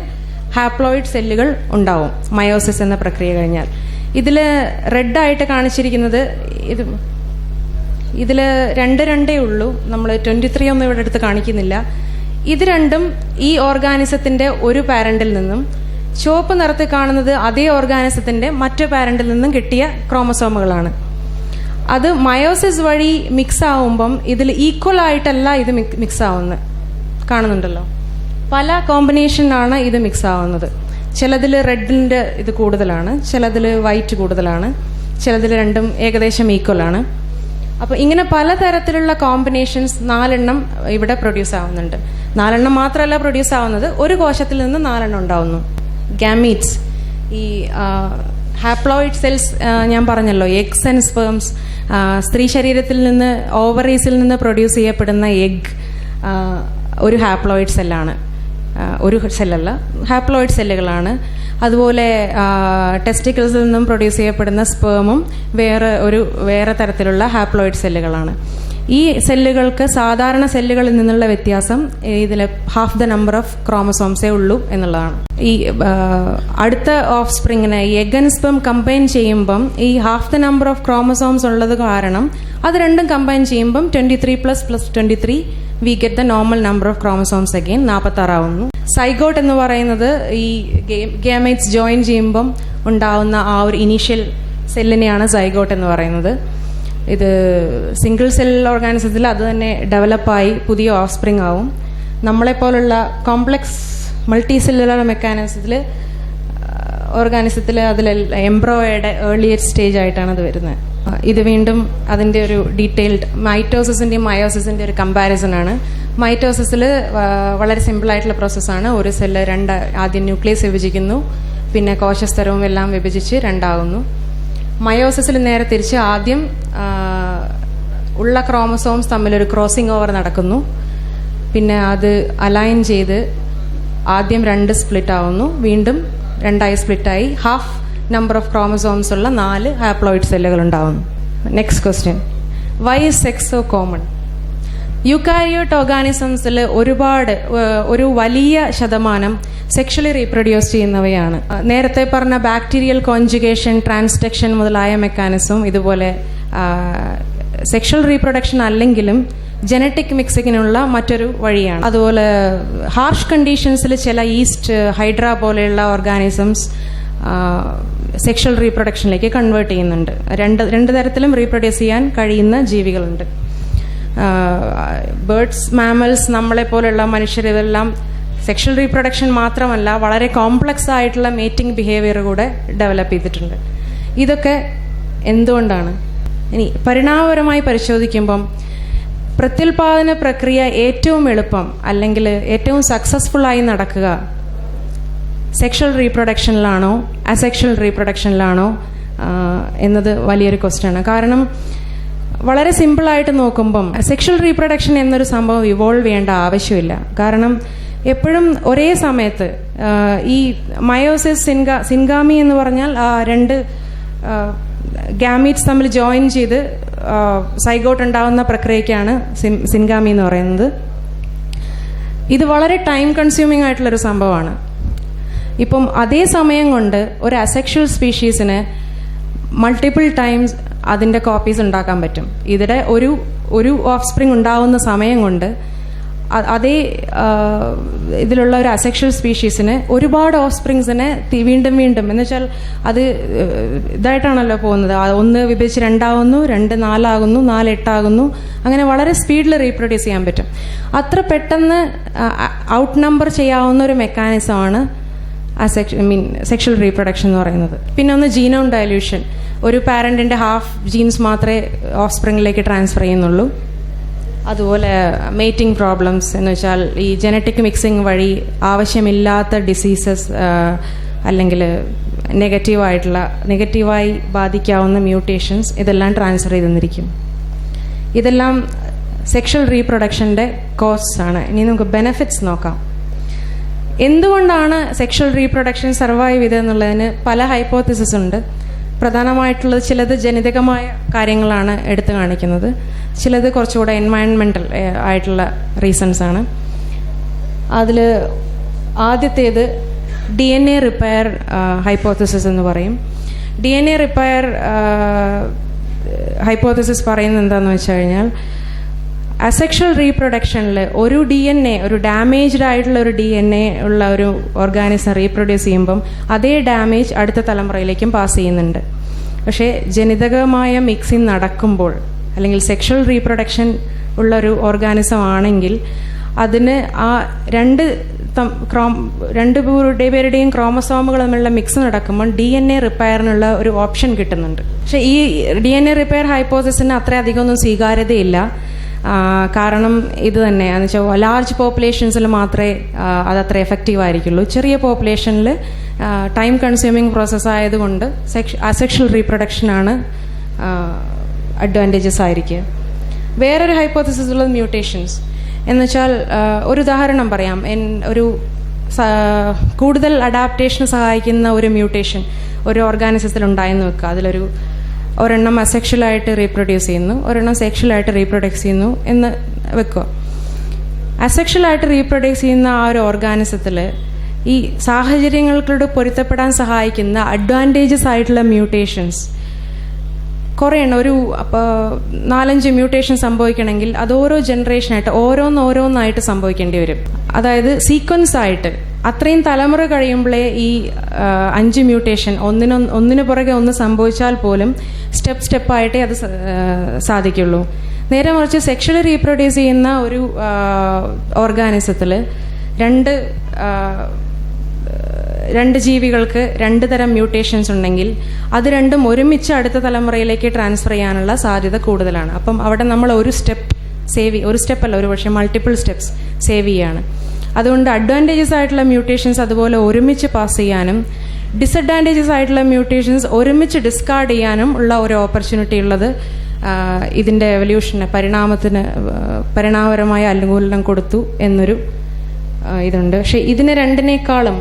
ഹാപ്ലോയിഡ് സെല്ലുകൾ ഉണ്ടാവും മയോസിസ് എന്ന പ്രക്രിയ കഴിഞ്ഞാൽ. ഇതിൽ റെഡായിട്ട് കാണിച്ചിരിക്കുന്നത് ഇതിൽ 2 ഉള്ളൂ. നമ്മൾ 23 ഒന്നും ഇവിടെ എടുത്ത് കാണിക്കുന്നില്ല. ഇത് രണ്ടും ഈ ഓർഗാനിസത്തിൻ്റെ ഒരു പാരന്റിൽ നിന്നും, ചുവപ്പ് നിറത്തിൽ കാണുന്നത് അതേ ഓർഗാനിസത്തിൻ്റെ മറ്റു പാരന്റിൽ നിന്നും കിട്ടിയ ക്രോമസോമുകളാണ്. അത് മയോസിസ് വഴി മിക്സ് ആവുമ്പം ഇതിൽ ഈക്വൽ ആയിട്ടല്ല ഇത് മിക്സ് ആവുന്നത്. കാണുന്നുണ്ടല്ലോ, പല കോമ്പിനേഷനാണ് ഇത് മിക്സ് ആവുന്നത്. ചിലതിൽ റെഡിൻ്റെ ഇത് കൂടുതലാണ്, ചിലതിൽ വൈറ്റ് കൂടുതലാണ്, ചിലതിൽ രണ്ടും ഏകദേശം ഈക്വലാണ്. അപ്പോൾ ഇങ്ങനെ പലതരത്തിലുള്ള കോമ്പിനേഷൻസ് 4 ഇവിടെ പ്രൊഡ്യൂസ് ആവുന്നുണ്ട്. 4 മാത്രമല്ല പ്രൊഡ്യൂസ് ആവുന്നത്, ഒരു കോശത്തിൽ നിന്ന് 4 ഉണ്ടാവുന്നു. ഗാമീറ്റ്സ്, ഈ ഹാപ്ലോയിഡ് സെൽസ് ഞാൻ പറഞ്ഞല്ലോ, എഗ്സ് ആൻഡ് സ്പേംസ്, സ്ത്രീ ശരീരത്തിൽ നിന്ന് ഓവറീസിൽ നിന്ന് പ്രൊഡ്യൂസ് ചെയ്യപ്പെടുന്ന എഗ് ഒരു ഹാപ്ലോയിഡ് സെല്ലാണ്, ഒരു സെല്ലല്ല, ഹാപ്ലോയിഡ് സെല്ലുകളാണ്. അതുപോലെ ടെസ്റ്റിക്കിൾസിൽ നിന്നും പ്രൊഡ്യൂസ് ചെയ്യപ്പെടുന്ന സ്പേമും വേറെ തരത്തിലുള്ള ഹാപ്ലോയിഡ് സെല്ലുകളാണ്. ഈ സെല്ലുകൾക്ക് സാധാരണ സെല്ലുകളിൽ നിന്നുള്ള വ്യത്യാസം ഇതിൽ ഹാഫ് ദ നമ്പർ ഓഫ് ക്രോമസോംസേ ഉള്ളൂ എന്നുള്ളതാണ്. ഈ അടുത്ത ഓഫ് സ്പ്രിങ്ങിനെ ഈ എഗ് ആൻഡ് സ്പേം കമ്പൈൻ ചെയ്യുമ്പം ഈ half the number of chromosomes ഉള്ളത് കാരണം അത് രണ്ടും കമ്പൈൻ ചെയ്യുമ്പം 23++23 we get the normal number of chromosomes again 46 ആവുന്നു. സൈഗോട്ട് എന്ന് പറയുന്നത് ഈ ഗാമേറ്റ്സ് ജോയിൻ ചെയ്യുമ്പം ഉണ്ടാവുന്ന ആ ഒരു ഇനീഷ്യൽ സെല്ലിനെയാണ് സൈഗോട്ട് എന്ന് പറയുന്നത്. ഇത് സിംഗിൾ സെൽ ഓർഗാനിസത്തിൽ അത് തന്നെ ഡെവലപ്പായി പുതിയ ഓഫ് സ്പ്രിങ് ആവും. നമ്മളെപ്പോലുള്ള കോംപ്ലക്സ് മൾട്ടി സെല്ലുലർ ഓർഗാനിസത്തിൽ അതിൽ എംബ്രോയുടെ ഏർലിയർ സ്റ്റേജ് ആയിട്ടാണ് അത് വരുന്നത്. ഇത് വീണ്ടും അതിൻ്റെ ഒരു ഡീറ്റെയിൽഡ് മൈറ്റോസിസിൻ്റെയും മയോസിസിൻ്റെ ഒരു കമ്പാരിസൺ ആണ്. മൈറ്റോസിസിൽ വളരെ സിമ്പിളായിട്ടുള്ള പ്രോസസ്സാണ്. ഒരു സെല്ല് ആദ്യം ന്യൂക്ലിയസ് വിഭജിക്കുന്നു, പിന്നെ കോശസ്തരവും എല്ലാം വിഭജിച്ച് 2 ആകുന്നു. മയോസിസിൽ നേരെ തിരിച്ച് ആദ്യം ഉള്ള ക്രോമസോംസ് തമ്മിലൊരു ക്രോസിംഗ് ഓവർ നടക്കുന്നു, പിന്നെ അത് അലൈൻ ചെയ്ത് ആദ്യം 2 സ്പ്ലിറ്റ് ആവുന്നു, വീണ്ടും 2 സ്പ്ലിറ്റായി ഹാഫ് നമ്പർ ഓഫ് ക്രോമസോംസ് ഉള്ള 4 ഹാപ്ലോയിഡ് സെല്ലുകൾ ഉണ്ടാവുന്നു. Next question, why is sex so common? Eukaryote ഓർഗാനിസംസിൽ ഒരു വലിയ ശതമാനം സെക്ഷലി റീപ്രൊഡ്യൂസ് ചെയ്യുന്നവയാണ്. നേരത്തെ പറഞ്ഞ ബാക്ടീരിയൽ കോൺജുഗേഷൻ, ട്രാൻസ്ഡക്ഷൻ മുതലായ മെക്കാനിസം ഇതുപോലെ സെക്ഷൽ റീപ്രൊഡക്ഷൻ അല്ലെങ്കിലും ജനറ്റിക് മിക്സിങ്ങിനുള്ള മറ്റൊരു വഴിയാണ്. അതുപോലെ ഹാർഷ് കണ്ടീഷൻസിൽ ചില ഈസ്റ്റ്, ഹൈഡ്ര പോലെയുള്ള ഓർഗാനിസംസ് സെക്ഷൽ റീപ്രൊഡക്ഷനിലേക്ക് കൺവേർട്ട് ചെയ്യുന്നുണ്ട്. രണ്ട് തരത്തിലും റീപ്രൊഡ്യൂസ് ചെയ്യാൻ കഴിയുന്ന ജീവികളുണ്ട്. ബേർഡ്സ്, മാമൽസ്, നമ്മളെപ്പോലുള്ള മനുഷ്യർ ഇതെല്ലാം സെക്ഷൽ റീപ്രൊഡക്ഷൻ മാത്രമല്ല വളരെ കോംപ്ലക്സ് ആയിട്ടുള്ള മേറ്റിംഗ് ബിഹേവിയർ കൂടെ ഡെവലപ്പ് ചെയ്തിട്ടുണ്ട്. ഇതൊക്കെ എന്തുകൊണ്ടാണ്? ഇനി പരിണാമപരമായി പരിശോധിക്കുമ്പം പ്രത്യുൽപാദന പ്രക്രിയ ഏറ്റവും എളുപ്പം അല്ലെങ്കിൽ ഏറ്റവും സക്സസ്ഫുള്ളായി നടക്കുക സെക്ഷൽ റീപ്രൊഡക്ഷനിലാണോ അസെക്ഷൽ റീപ്രൊഡക്ഷനിലാണോ എന്നത് വലിയൊരു ക്വസ്റ്റ്യനാണ്. കാരണം വളരെ സിമ്പിളായിട്ട് നോക്കുമ്പം സെക്ഷൽ റീപ്രൊഡക്ഷൻ എന്നൊരു സംഭവം ഇവോൾവ് ചെയ്യേണ്ട ആവശ്യമില്ല. കാരണം എപ്പോഴും ഒരേ സമയത്ത് ഈ മയോസിസ്, സിൻഗാമി എന്ന് പറഞ്ഞാൽ 2 ഗാമീറ്റ്സ് തമ്മിൽ ജോയിൻ ചെയ്ത് സൈഗോട്ട് ഉണ്ടാവുന്ന പ്രക്രിയയ്ക്കാണ് സിൻഗാമി എന്ന് പറയുന്നത്. ഇത് വളരെ ടൈം കൺസ്യൂമിംഗ് ആയിട്ടുള്ളൊരു സംഭവമാണ്. ഇപ്പം അതേ സമയം കൊണ്ട് ഒരു അസെക്ഷൽ സ്പീഷീസിന് മൾട്ടിപ്പിൾ ടൈംസ് അതിൻ്റെ കോപ്പീസ് ഉണ്ടാക്കാൻ പറ്റും. ഇതിടെ ഒരു ഓഫ് സ്പ്രിങ് ഉണ്ടാവുന്ന സമയം കൊണ്ട് അതേ ഇതിലുള്ള ഒരു അസെക്ഷൽ സ്പീഷീസിന് ഒരുപാട് ഓഫ് സ്പ്രിങ്സിനെ വീണ്ടും എന്ന് വെച്ചാൽ അത് ഇതായിട്ടാണല്ലോ പോകുന്നത്. 1 വിഭജിച്ച് 2 ആകുന്നു, 2 4 ആകുന്നു, 4 8 ആകുന്നു. അങ്ങനെ വളരെ സ്പീഡിൽ റീപ്രൊഡ്യൂസ് ചെയ്യാൻ പറ്റും. അത്ര പെട്ടെന്ന് ഔട്ട് നമ്പർ ചെയ്യാവുന്ന ഒരു മെക്കാനിസമാണ് സെക്ഷൽ റീപ്രൊഡക്ഷൻ എന്ന് പറയുന്നത്. പിന്നെ ഒന്ന് ജീനോം ഡയല്യൂഷൻ. ഒരു പാരന്റിന്റെ ഹാഫ് ജീൻസ് മാത്രമേ ഓഫ് സ്പ്രിങ്ങിലേക്ക് ട്രാൻസ്ഫർ ചെയ്യുന്നുള്ളൂ. അതുപോലെ മേറ്റിംഗ് പ്രോബ്ലംസ് എന്ന് വെച്ചാൽ ഈ ജനറ്റിക് മിക്സിംഗ് വഴി ആവശ്യമില്ലാത്ത ഡിസീസസ് അല്ലെങ്കിൽ നെഗറ്റീവായി ബാധിക്കാവുന്ന മ്യൂട്ടേഷൻസ് ഇതെല്ലാം ട്രാൻസ്ഫർ ചെയ്ത് തന്നിരിക്കും. ഇതെല്ലാം സെക്ഷൽ റീപ്രൊഡക്ഷൻ്റെ കോസ്റ്റ് ആണ്. ഇനി നമുക്ക് ബെനിഫിറ്റ്സ് നോക്കാം. എന്തുകൊണ്ടാണ് സെക്ഷൽ റീപ്രൊഡക്ഷൻ സർവൈവ് ചെയ്തതെന്നുള്ളതിന് പല ഹൈപ്പോത്തിസിസ് ഉണ്ട്. പ്രധാനമായിട്ടുള്ളത് ചിലത് ജനിതകമായ കാര്യങ്ങളാണ് എടുത്തു കാണിക്കുന്നത്, ചിലത് കുറച്ചുകൂടെ എൻവയൺമെൻ്റൽ ആയിട്ടുള്ള റീസൺസ് ആണ്. അതിൽ ആദ്യത്തേത് DNA റിപ്പയർ ഹൈപ്പോത്തിസിസ് എന്ന് പറയും. DNA റിപ്പയർ ഹൈപ്പോത്തിസിസ് പറയുന്നത് എന്താണെന്ന് വെച്ച് കഴിഞ്ഞാൽ അസെക്ഷൽ റീപ്രൊഡക്ഷനിൽ ഒരു DNA, ഒരു ഡാമേജ്ഡ് ആയിട്ടുള്ള ഒരു DNA ഉള്ള ഒരു ഓർഗാനിസം റീപ്രൊഡ്യൂസ് ചെയ്യുമ്പം അതേ ഡാമേജ് അടുത്ത തലമുറയിലേക്കും പാസ് ചെയ്യുന്നുണ്ട്. പക്ഷേ ജനിതകമായ മിക്സിങ് നടക്കുമ്പോൾ അല്ലെങ്കിൽ സെക്ഷൽ റീപ്രൊഡക്ഷൻ ഉള്ള ഒരു ഓർഗാനിസം ആണെങ്കിൽ അതിന് ആ രണ്ടുപേരുടെയും ക്രോമസോമുകൾ തമ്മിലുള്ള മിക്സ് നടക്കുമ്പോൾ DNA റിപ്പയറിനുള്ള ഒരു ഓപ്ഷൻ കിട്ടുന്നുണ്ട്. പക്ഷേ ഈ DNA റിപ്പയർ ഹൈപ്പോസിസിന് അത്രയധികം ഒന്നും സ്വീകാര്യതയില്ല. കാരണം ഇത് തന്നെയാണെന്ന് വെച്ചാൽ ലാർജ് പോപ്പുലേഷൻസിൽ മാത്രമേ അതത്ര എഫക്റ്റീവ് ആയിരിക്കുള്ളൂ. ചെറിയ പോപ്പുലേഷനിൽ ടൈം കൺസ്യൂമിങ് പ്രോസസ്സ് ആയതുകൊണ്ട് അസെക്ഷൽ റീപ്രൊഡക്ഷനാണ് അഡ്വാൻറ്റേജസ് ആയിരിക്കുക. വേറൊരു ഹൈപ്പോത്തിസിസ് ഉള്ളത് മ്യൂട്ടേഷൻസ് എന്നുവെച്ചാൽ ഒരു ഉദാഹരണം പറയാം. ഒരു കൂടുതൽ അഡാപ്റ്റേഷന് സഹായിക്കുന്ന ഒരു മ്യൂട്ടേഷൻ ഒരു ഓർഗാനിസത്തിൽ ഉണ്ടായെന്ന് വെക്കുക. ഒരെണ്ണം അസെക്ഷലായിട്ട് റീപ്രൊഡ്യൂസ് ചെയ്യുന്നു, ഒരെണ്ണം സെക്ഷലായിട്ട് റീപ്രൊഡ്യൂസ് ചെയ്യുന്നു എന്ന് വെക്കുക. അസെക്ഷലായിട്ട് റീപ്രൊഡ്യൂസ് ചെയ്യുന്ന ആ ഒരു ഓർഗാനിസത്തിൽ ഈ സാഹചര്യങ്ങളോട് പൊരുത്തപ്പെടാൻ സഹായിക്കുന്ന അഡ്വാൻറ്റേജസ് ആയിട്ടുള്ള മ്യൂട്ടേഷൻസ് കുറേ എണ്ണം, ഒരു 4-5 മ്യൂട്ടേഷൻ സംഭവിക്കണമെങ്കിൽ അത് ഓരോ ജനറേഷനായിട്ട് ഓരോന്നായിട്ട് സംഭവിക്കേണ്ടി വരും. അതായത് സീക്വൻസ് ആയിട്ട് അത്രയും തലമുറ കഴിയുമ്പോഴേ ഈ 5 മ്യൂട്ടേഷൻ ഒന്നിനു പുറകെ ഒന്ന് സംഭവിച്ചാൽ പോലും സ്റ്റെപ്പായിട്ടേ അത് സാധിക്കുള്ളൂ. നേരെ മറിച്ച് സെക്ഷലി റീപ്രൊഡ്യൂസ് ചെയ്യുന്ന ഒരു ഓർഗാനിസത്തിൽ രണ്ട് ജീവികൾക്ക് 2 തരം മ്യൂട്ടേഷൻസ് ഉണ്ടെങ്കിൽ അത് രണ്ടും ഒരുമിച്ച് അടുത്ത തലമുറയിലേക്ക് ട്രാൻസ്ഫർ ചെയ്യാനുള്ള സാധ്യത കൂടുതലാണ്. അപ്പം അവിടെ നമ്മൾ ഒരു സ്റ്റെപ്പ് അല്ല, പക്ഷേ മൾട്ടിപ്പിൾ സ്റ്റെപ്സ് സേവ് ചെയ്യാണ്. അതുകൊണ്ട് അഡ്വാൻറ്റേജസ് ആയിട്ടുള്ള മ്യൂട്ടേഷൻസ് അതുപോലെ ഒരുമിച്ച് പാസ് ചെയ്യാനും ഡിസഡ്വാൻറ്റേജസ് ആയിട്ടുള്ള മ്യൂട്ടേഷൻസ് ഒരുമിച്ച് ഡിസ്കാർഡ് ചെയ്യാനും ഉള്ള ഒരു ഓപ്പർച്യൂണിറ്റി ഉള്ളത് ഇതിൻ്റെ എവല്യൂഷന് പരിണാമപരമായ അനുകൂലനം കൊടുത്തു എന്നൊരു ഇതുണ്ട്. പക്ഷേ ഇതിന് രണ്ടിനേക്കാളും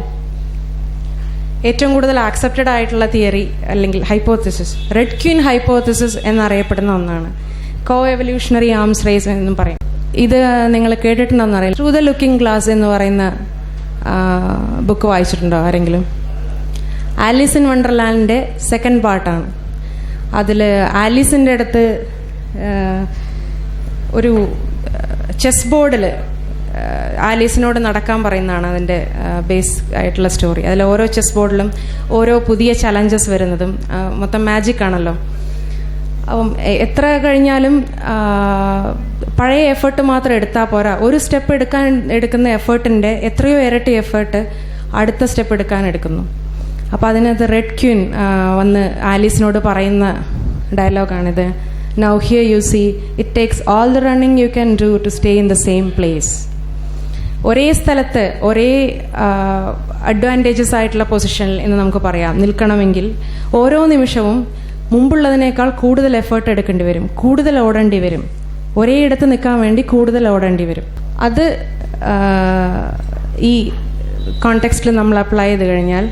ഏറ്റവും കൂടുതൽ ആക്സെപ്റ്റഡ് ആയിട്ടുള്ള തിയറി അല്ലെങ്കിൽ ഹൈപ്പോത്തിസിസ് റെഡ് ക്വീൻ ഹൈപ്പോത്തിസിസ് എന്നറിയപ്പെടുന്ന ഒന്നാണ്. കോ എവല്യൂഷണറി ആംസ് റേസ് എന്നും പറയും. ഇത് നിങ്ങൾ കേട്ടിട്ടുണ്ടോയെന്ന് അറിയില്ല. ത്രൂ ദ ലുക്കിംഗ് ഗ്ലാസ് എന്ന് പറയുന്ന ബുക്ക് വായിച്ചിട്ടുണ്ടോ ആരെങ്കിലും? ആലീസ് ഇൻ വണ്ടർലാൻഡിൻ്റെ സെക്കൻഡ് പാർട്ടാണ്. അതിൽ ആലീസിൻ്റെ അടുത്ത് ഒരു ചെസ് ബോർഡിൽ ആലീസിനോട് നടക്കാൻ പറയുന്നതാണ് അതിൻ്റെ ബേസ് ആയിട്ടുള്ള സ്റ്റോറി. അതിൽ ഓരോ ചെസ് ബോർഡിലും ഓരോ പുതിയ ചലഞ്ചസ് വരുന്നതും മൊത്തം മാജിക് ആണല്ലോ. അപ്പം എത്ര കഴിഞ്ഞാലും പഴയ എഫേർട്ട് മാത്രം എടുത്താൽ പോരാ, ഒരു സ്റ്റെപ്പ് എടുക്കുന്ന എഫേർട്ടിൻ്റെ എത്രയോ ഇരട്ടി എഫേർട്ട് അടുത്ത സ്റ്റെപ്പ് എടുക്കാൻ എടുക്കുന്നു. അപ്പോൾ അതിനകത്ത് റെഡ് ക്വീൻ വന്ന് ആലീസിനോട് പറയുന്ന ഡയലോഗാണിത്. Now here you see it takes all the running you can do to stay in the same place. ഒരേ സ്ഥലത്ത് ഒരേ അഡ്വാൻറ്റേജസ് ആയിട്ടുള്ള പൊസിഷനിൽ എന്ന് നമുക്ക് പറയാം നിൽക്കണമെങ്കിൽ ഓരോ നിമിഷവും മുമ്പുള്ളതിനേക്കാൾ കൂടുതൽ എഫേർട്ട് എടുക്കേണ്ടി വരും, കൂടുതൽ ഓടേണ്ടി വരും, ഒരേ ഇടത്ത് നിൽക്കാൻ വേണ്ടി കൂടുതൽ ഓടേണ്ടി വരും. അത് ഈ കോണ്ടെക്സ്റ്റിൽ നമ്മൾ അപ്ലൈ ചെയ്ത് കഴിഞ്ഞാൽ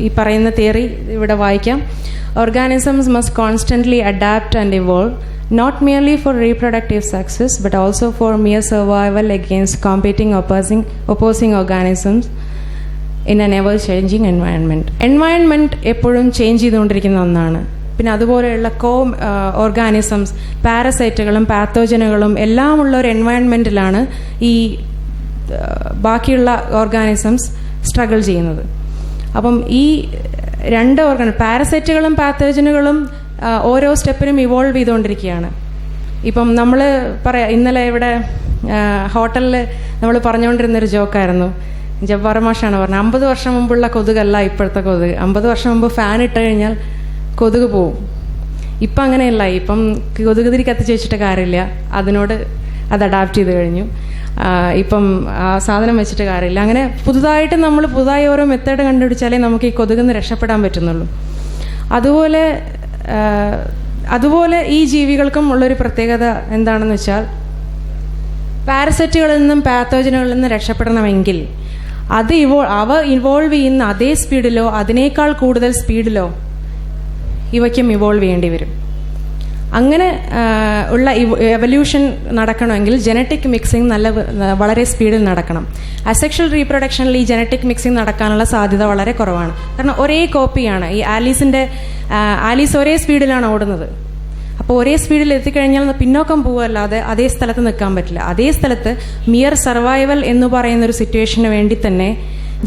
ഈ പറയുന്ന തിയറി ഇവിടെ വായിക്കാം. Organisms must constantly adapt and evolve, not merely for reproductive success but also for mere survival against competing opposing organisms in an ever changing environment എപ്പോഴും ചേഞ്ച് ചെയ്തുകൊണ്ടിരിക്കുന്ന ഒന്നാണ്. പിന്നെ അതുപോലെയുള്ള ഓർഗാനിസംസ്, പാരസൈറ്റുകളും പാത്തോജനുകളും എല്ലാം ഉള്ള ഒരു എൻവയൺമെൻറ്റിലാണ് ഈ ബാക്കിയുള്ള ഓർഗാനിസംസ് സ്ട്രഗിൾ ചെയ്യുന്നത്. അപ്പം ഈ രണ്ട് പാരസൈറ്റുകളും പാത്തോജനുകളും ഓരോ സ്റ്റെപ്പിനും ഇവോൾവ് ചെയ്തുകൊണ്ടിരിക്കുകയാണ്. ഇപ്പം നമ്മൾ ഇന്നലെ ഇവിടെ ഹോട്ടലിൽ നമ്മൾ പറഞ്ഞുകൊണ്ടിരുന്നൊരു ജോക്കായിരുന്നു. ജബ്ബാർ മാഷാണ് പറഞ്ഞത്, 50 വർഷം മുമ്പുള്ള കൊതുകല്ല ഇപ്പോഴത്തെ കൊതുക്. 50 വർഷം മുമ്പ് ഫാൻ ഇട്ട് കഴിഞ്ഞാൽ കൊതുക് പോവും. ഇപ്പം അങ്ങനെയല്ല. ഇപ്പം കൊതുക് തിരി കത്തിച്ച് വെച്ചിട്ട് കാര്യമില്ല, അതിനോട് അത് അഡാപ്റ്റ് ചെയ്ത് കഴിഞ്ഞു. ഇപ്പം ആ സാധനം വെച്ചിട്ട് കാര്യമില്ല. അങ്ങനെ പുതുതായി ഓരോ മെത്തേഡ് കണ്ടുപിടിച്ചാലേ നമുക്ക് ഈ കൊതുകിൽ നിന്ന് രക്ഷപ്പെടാൻ പറ്റുന്നുള്ളൂ. അതുപോലെ ഈ ജീവികൾക്കും ഉള്ളൊരു പ്രത്യേകത എന്താണെന്ന് വെച്ചാൽ, പാരസൈറ്റുകളിൽ നിന്നും പാത്തോജനുകളിൽ നിന്നും രക്ഷപ്പെടണമെങ്കിൽ അവ ഇവോൾവ് ചെയ്യുന്ന അതേ സ്പീഡിലോ അതിനേക്കാൾ കൂടുതൽ സ്പീഡിലോ ഇവയ്ക്കും ഇവോൾവ് ചെയ്യേണ്ടി വരും. അങ്ങനെ ഉള്ള എവല്യൂഷൻ നടക്കണമെങ്കിൽ ജനറ്റിക് മിക്സിംഗ് വളരെ സ്പീഡിൽ നടക്കണം. അസെക്ഷൽ റീപ്രൊഡക്ഷനിൽ ഈ ജനറ്റിക് മിക്സിംഗ് നടക്കാനുള്ള സാധ്യത വളരെ കുറവാണ്. കാരണം ഒരേ കോപ്പിയാണ്. ഈ ആലീസ് ഒരേ സ്പീഡിലാണ് ഓടുന്നത്. അപ്പോൾ ഒരേ സ്പീഡിൽ എത്തിക്കഴിഞ്ഞാൽ പിന്നോക്കം പോവുകയല്ലാതെ അതേ സ്ഥലത്ത് നിൽക്കാൻ പറ്റില്ല. അതേ സ്ഥലത്ത് മിയർ സർവൈവൽ എന്ന് പറയുന്ന ഒരു സിറ്റുവേഷന് വേണ്ടി തന്നെ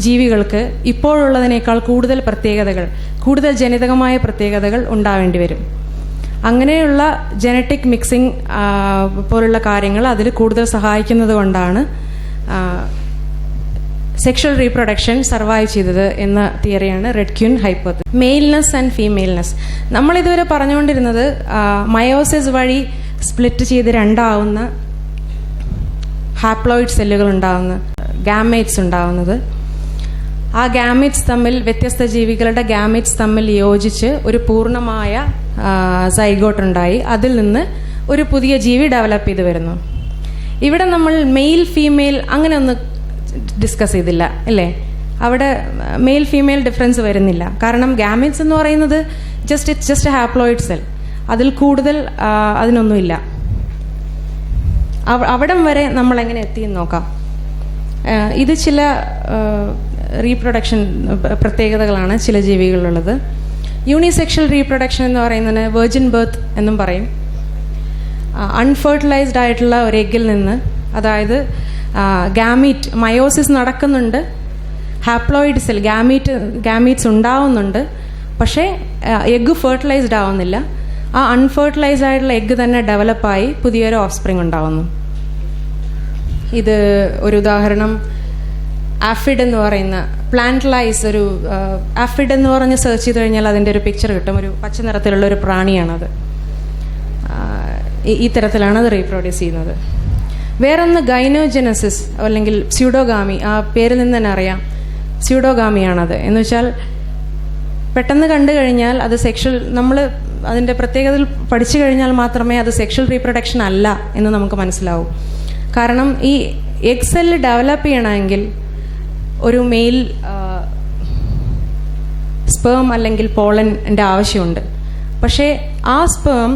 ജീവികൾക്ക് ഇപ്പോഴുള്ളതിനേക്കാൾ കൂടുതൽ പ്രത്യേകതകൾ, കൂടുതൽ ജനിതകമായ പ്രത്യേകതകൾ ഉണ്ടാവേണ്ടി വരും. അങ്ങനെയുള്ള ജനറ്റിക് മിക്സിംഗ് പോലുള്ള കാര്യങ്ങൾ അതിൽ കൂടുതൽ സഹായിക്കുന്നത് കൊണ്ടാണ് സെക്ഷൽ റീപ്രൊഡക്ഷൻ സർവൈവ് ചെയ്തത് എന്ന തിയറിയാണ് റെഡ്ക്യൂൻ ഹൈപ്പോത്തസിസ്. മെയിൽനെസ് ആൻഡ് ഫീമെയിൽനെസ്, നമ്മളിതുവരെ പറഞ്ഞുകൊണ്ടിരുന്നത് മയോസിസ് വഴി സ്പ്ലിറ്റ് ചെയ്ത് രണ്ടാവുന്ന ഹാപ്ലോയിഡ് സെല്ലുകൾ ഉണ്ടാവുന്ന ഗാമേറ്റ്സ് ഉണ്ടാവുന്നത്, ആ ഗാമേറ്റ്സ് തമ്മിൽ വ്യത്യസ്ത ജീവികളുടെ ഗാമേറ്റ്സ് തമ്മിൽ യോജിച്ച് ഒരു പൂർണ്ണമായ സൈഗോട്ട് ഉണ്ടായി അതിൽ നിന്ന് ഒരു പുതിയ ജീവി ഡെവലപ്പ് ചെയ്ത് വരുന്നു. ഇവിടെ നമ്മൾ മെയിൽ ഫീമെയിൽ അങ്ങനെ ഒന്ന് ഡിസ്കസ് ചെയ്തില്ല അല്ലേ? അവിടെ മെയിൽ ഫീമെയിൽ ഡിഫറൻസ് വരുന്നില്ല. കാരണം ഗാമേറ്റ്സ് എന്ന് പറയുന്നത് ജസ്റ്റ് ഹാപ്ലോയിഡ് സെൽ, അതിൽ കൂടുതൽ അതിനൊന്നുമില്ല. അവിടം വരെ നമ്മൾ എങ്ങനെ എത്തിയെന്ന് നോക്കാം. ഇത് ചില റീപ്രൊഡക്ഷൻ പ്രത്യേകതകളാണ് ചില ജീവികളിലുള്ളത്. യൂണിസെക്ഷൽ റീപ്രൊഡക്ഷൻ എന്ന് പറയുന്നതിന് വെർജിൻ ബർത്ത് എന്നും പറയും. അൺഫെർട്ടിലൈസ്ഡ് ആയിട്ടുള്ള ഒരു എഗ്ഗിൽ നിന്ന്, അതായത് ഗാമീറ്റ് മയോസിസ് നടക്കുന്നുണ്ട്, ഹാപ്ലോയിഡ് സെൽ ഗാമീറ്റ്സ് ഉണ്ടാവുന്നുണ്ട്, പക്ഷേ എഗ്ഗ് ഫെർട്ടിലൈസ്ഡ് ആവുന്നില്ല. ആ അൺഫെർട്ടിലൈസ്ഡ് ആയിട്ടുള്ള എഗ്ഗ് തന്നെ ഡെവലപ്പായി പുതിയൊരു ഓഫ്സ്പ്രിങ് ഉണ്ടാവുന്നു. ഇത് ഒരു ഉദാഹരണം ആഫിഡ് എന്ന് പറയുന്ന പ്ലാന്റ്ലൈസ്, ഒരു ആഫിഡ് എന്ന് പറഞ്ഞ് സെർച്ച് ചെയ്ത് കഴിഞ്ഞാൽ അതിൻ്റെ ഒരു പിക്ചർ കിട്ടും. ഒരു പച്ച നിറത്തിലുള്ള ഒരു പ്രാണിയാണത്. ഈ തരത്തിലാണ് അത് റീപ്രൊഡ്യൂസ് ചെയ്യുന്നത്. വേറൊന്ന് ഗൈനോജനസിസ് അല്ലെങ്കിൽ സ്യൂഡോഗാമി, ആ പേരിൽ നിന്ന് തന്നെ അറിയാം സ്യൂഡോഗാമിയാണത്. എന്ന് വെച്ചാൽ പെട്ടെന്ന് കണ്ടു കഴിഞ്ഞാൽ അത് സെക്ഷൽ, നമ്മൾ അതിൻ്റെ പ്രത്യേകതയിൽ പഠിച്ചു കഴിഞ്ഞാൽ മാത്രമേ അത് സെക്ഷൽ റീപ്രൊഡക്ഷൻ അല്ല എന്ന് നമുക്ക് മനസ്സിലാവൂ. കാരണം ഈ എഗ് സെല്ല് ഡെവലപ്പ് ചെയ്യണമെങ്കിൽ ഒരു മെയിൽ സ്പേം അല്ലെങ്കിൽ പോളൻ്റെ ആവശ്യമുണ്ട്. പക്ഷേ ആ സ്പേം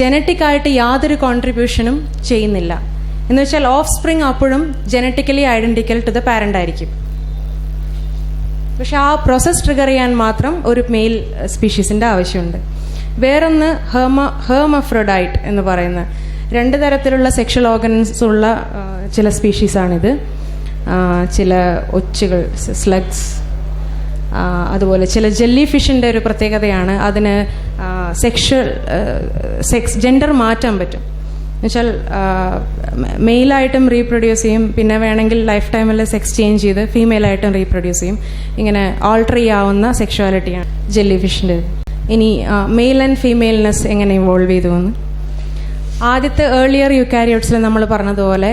ജനറ്റിക്കായിട്ട് യാതൊരു കോൺട്രിബ്യൂഷനും ചെയ്യുന്നില്ല. എന്ന് വെച്ചാൽ ഓഫ് സ്പ്രിങ് അപ്പോഴും genetically identical to the parent ആയിരിക്കും. പക്ഷെ ആ പ്രോസസ് ട്രിഗർ ചെയ്യാൻ മാത്രം ഒരു മെയിൽ സ്പീഷീസിന്റെ ആവശ്യമുണ്ട്. വേറൊന്ന് ഹെർമഫ്രോഡൈറ്റ് എന്ന് പറയുന്ന 2 തരത്തിലുള്ള സെക്ഷൽ ഓർഗൻസ് ഉള്ള ചില സ്പീഷീസാണിത്. ചില ഒച്ചുകൾ, സ്ലഗ്സ്, അതുപോലെ ചില ജെല്ലി ഫിഷിൻ്റെ ഒരു പ്രത്യേകതയാണ് അതിന് ജെൻഡർ മാറ്റാൻ പറ്റും. എന്നുവെച്ചാൽ മെയിലായിട്ടും റീപ്രൊഡ്യൂസ് ചെയ്യും, പിന്നെ വേണമെങ്കിൽ ലൈഫ് ടൈമിൽ സെക്സ് ചേഞ്ച് ചെയ്ത് ഫീമെയിലായിട്ടും റീപ്രൊഡ്യൂസ് ചെയ്യും. ഇങ്ങനെ ആൾട്ടർ ചെയ്യാവുന്ന സെക്ഷുവാലിറ്റിയാണ് ജെല്ലി ഫിഷിൻ്റെ. ഇനി മെയിൽ ആൻഡ് ഫീമെയിൽനെസ് എങ്ങനെ ഇവോൾവ് ചെയ്തു എന്ന്, ആദ്യത്തെ ഏർലിയർ യൂക്കാരിയോട്സിൽ നമ്മൾ പറഞ്ഞതുപോലെ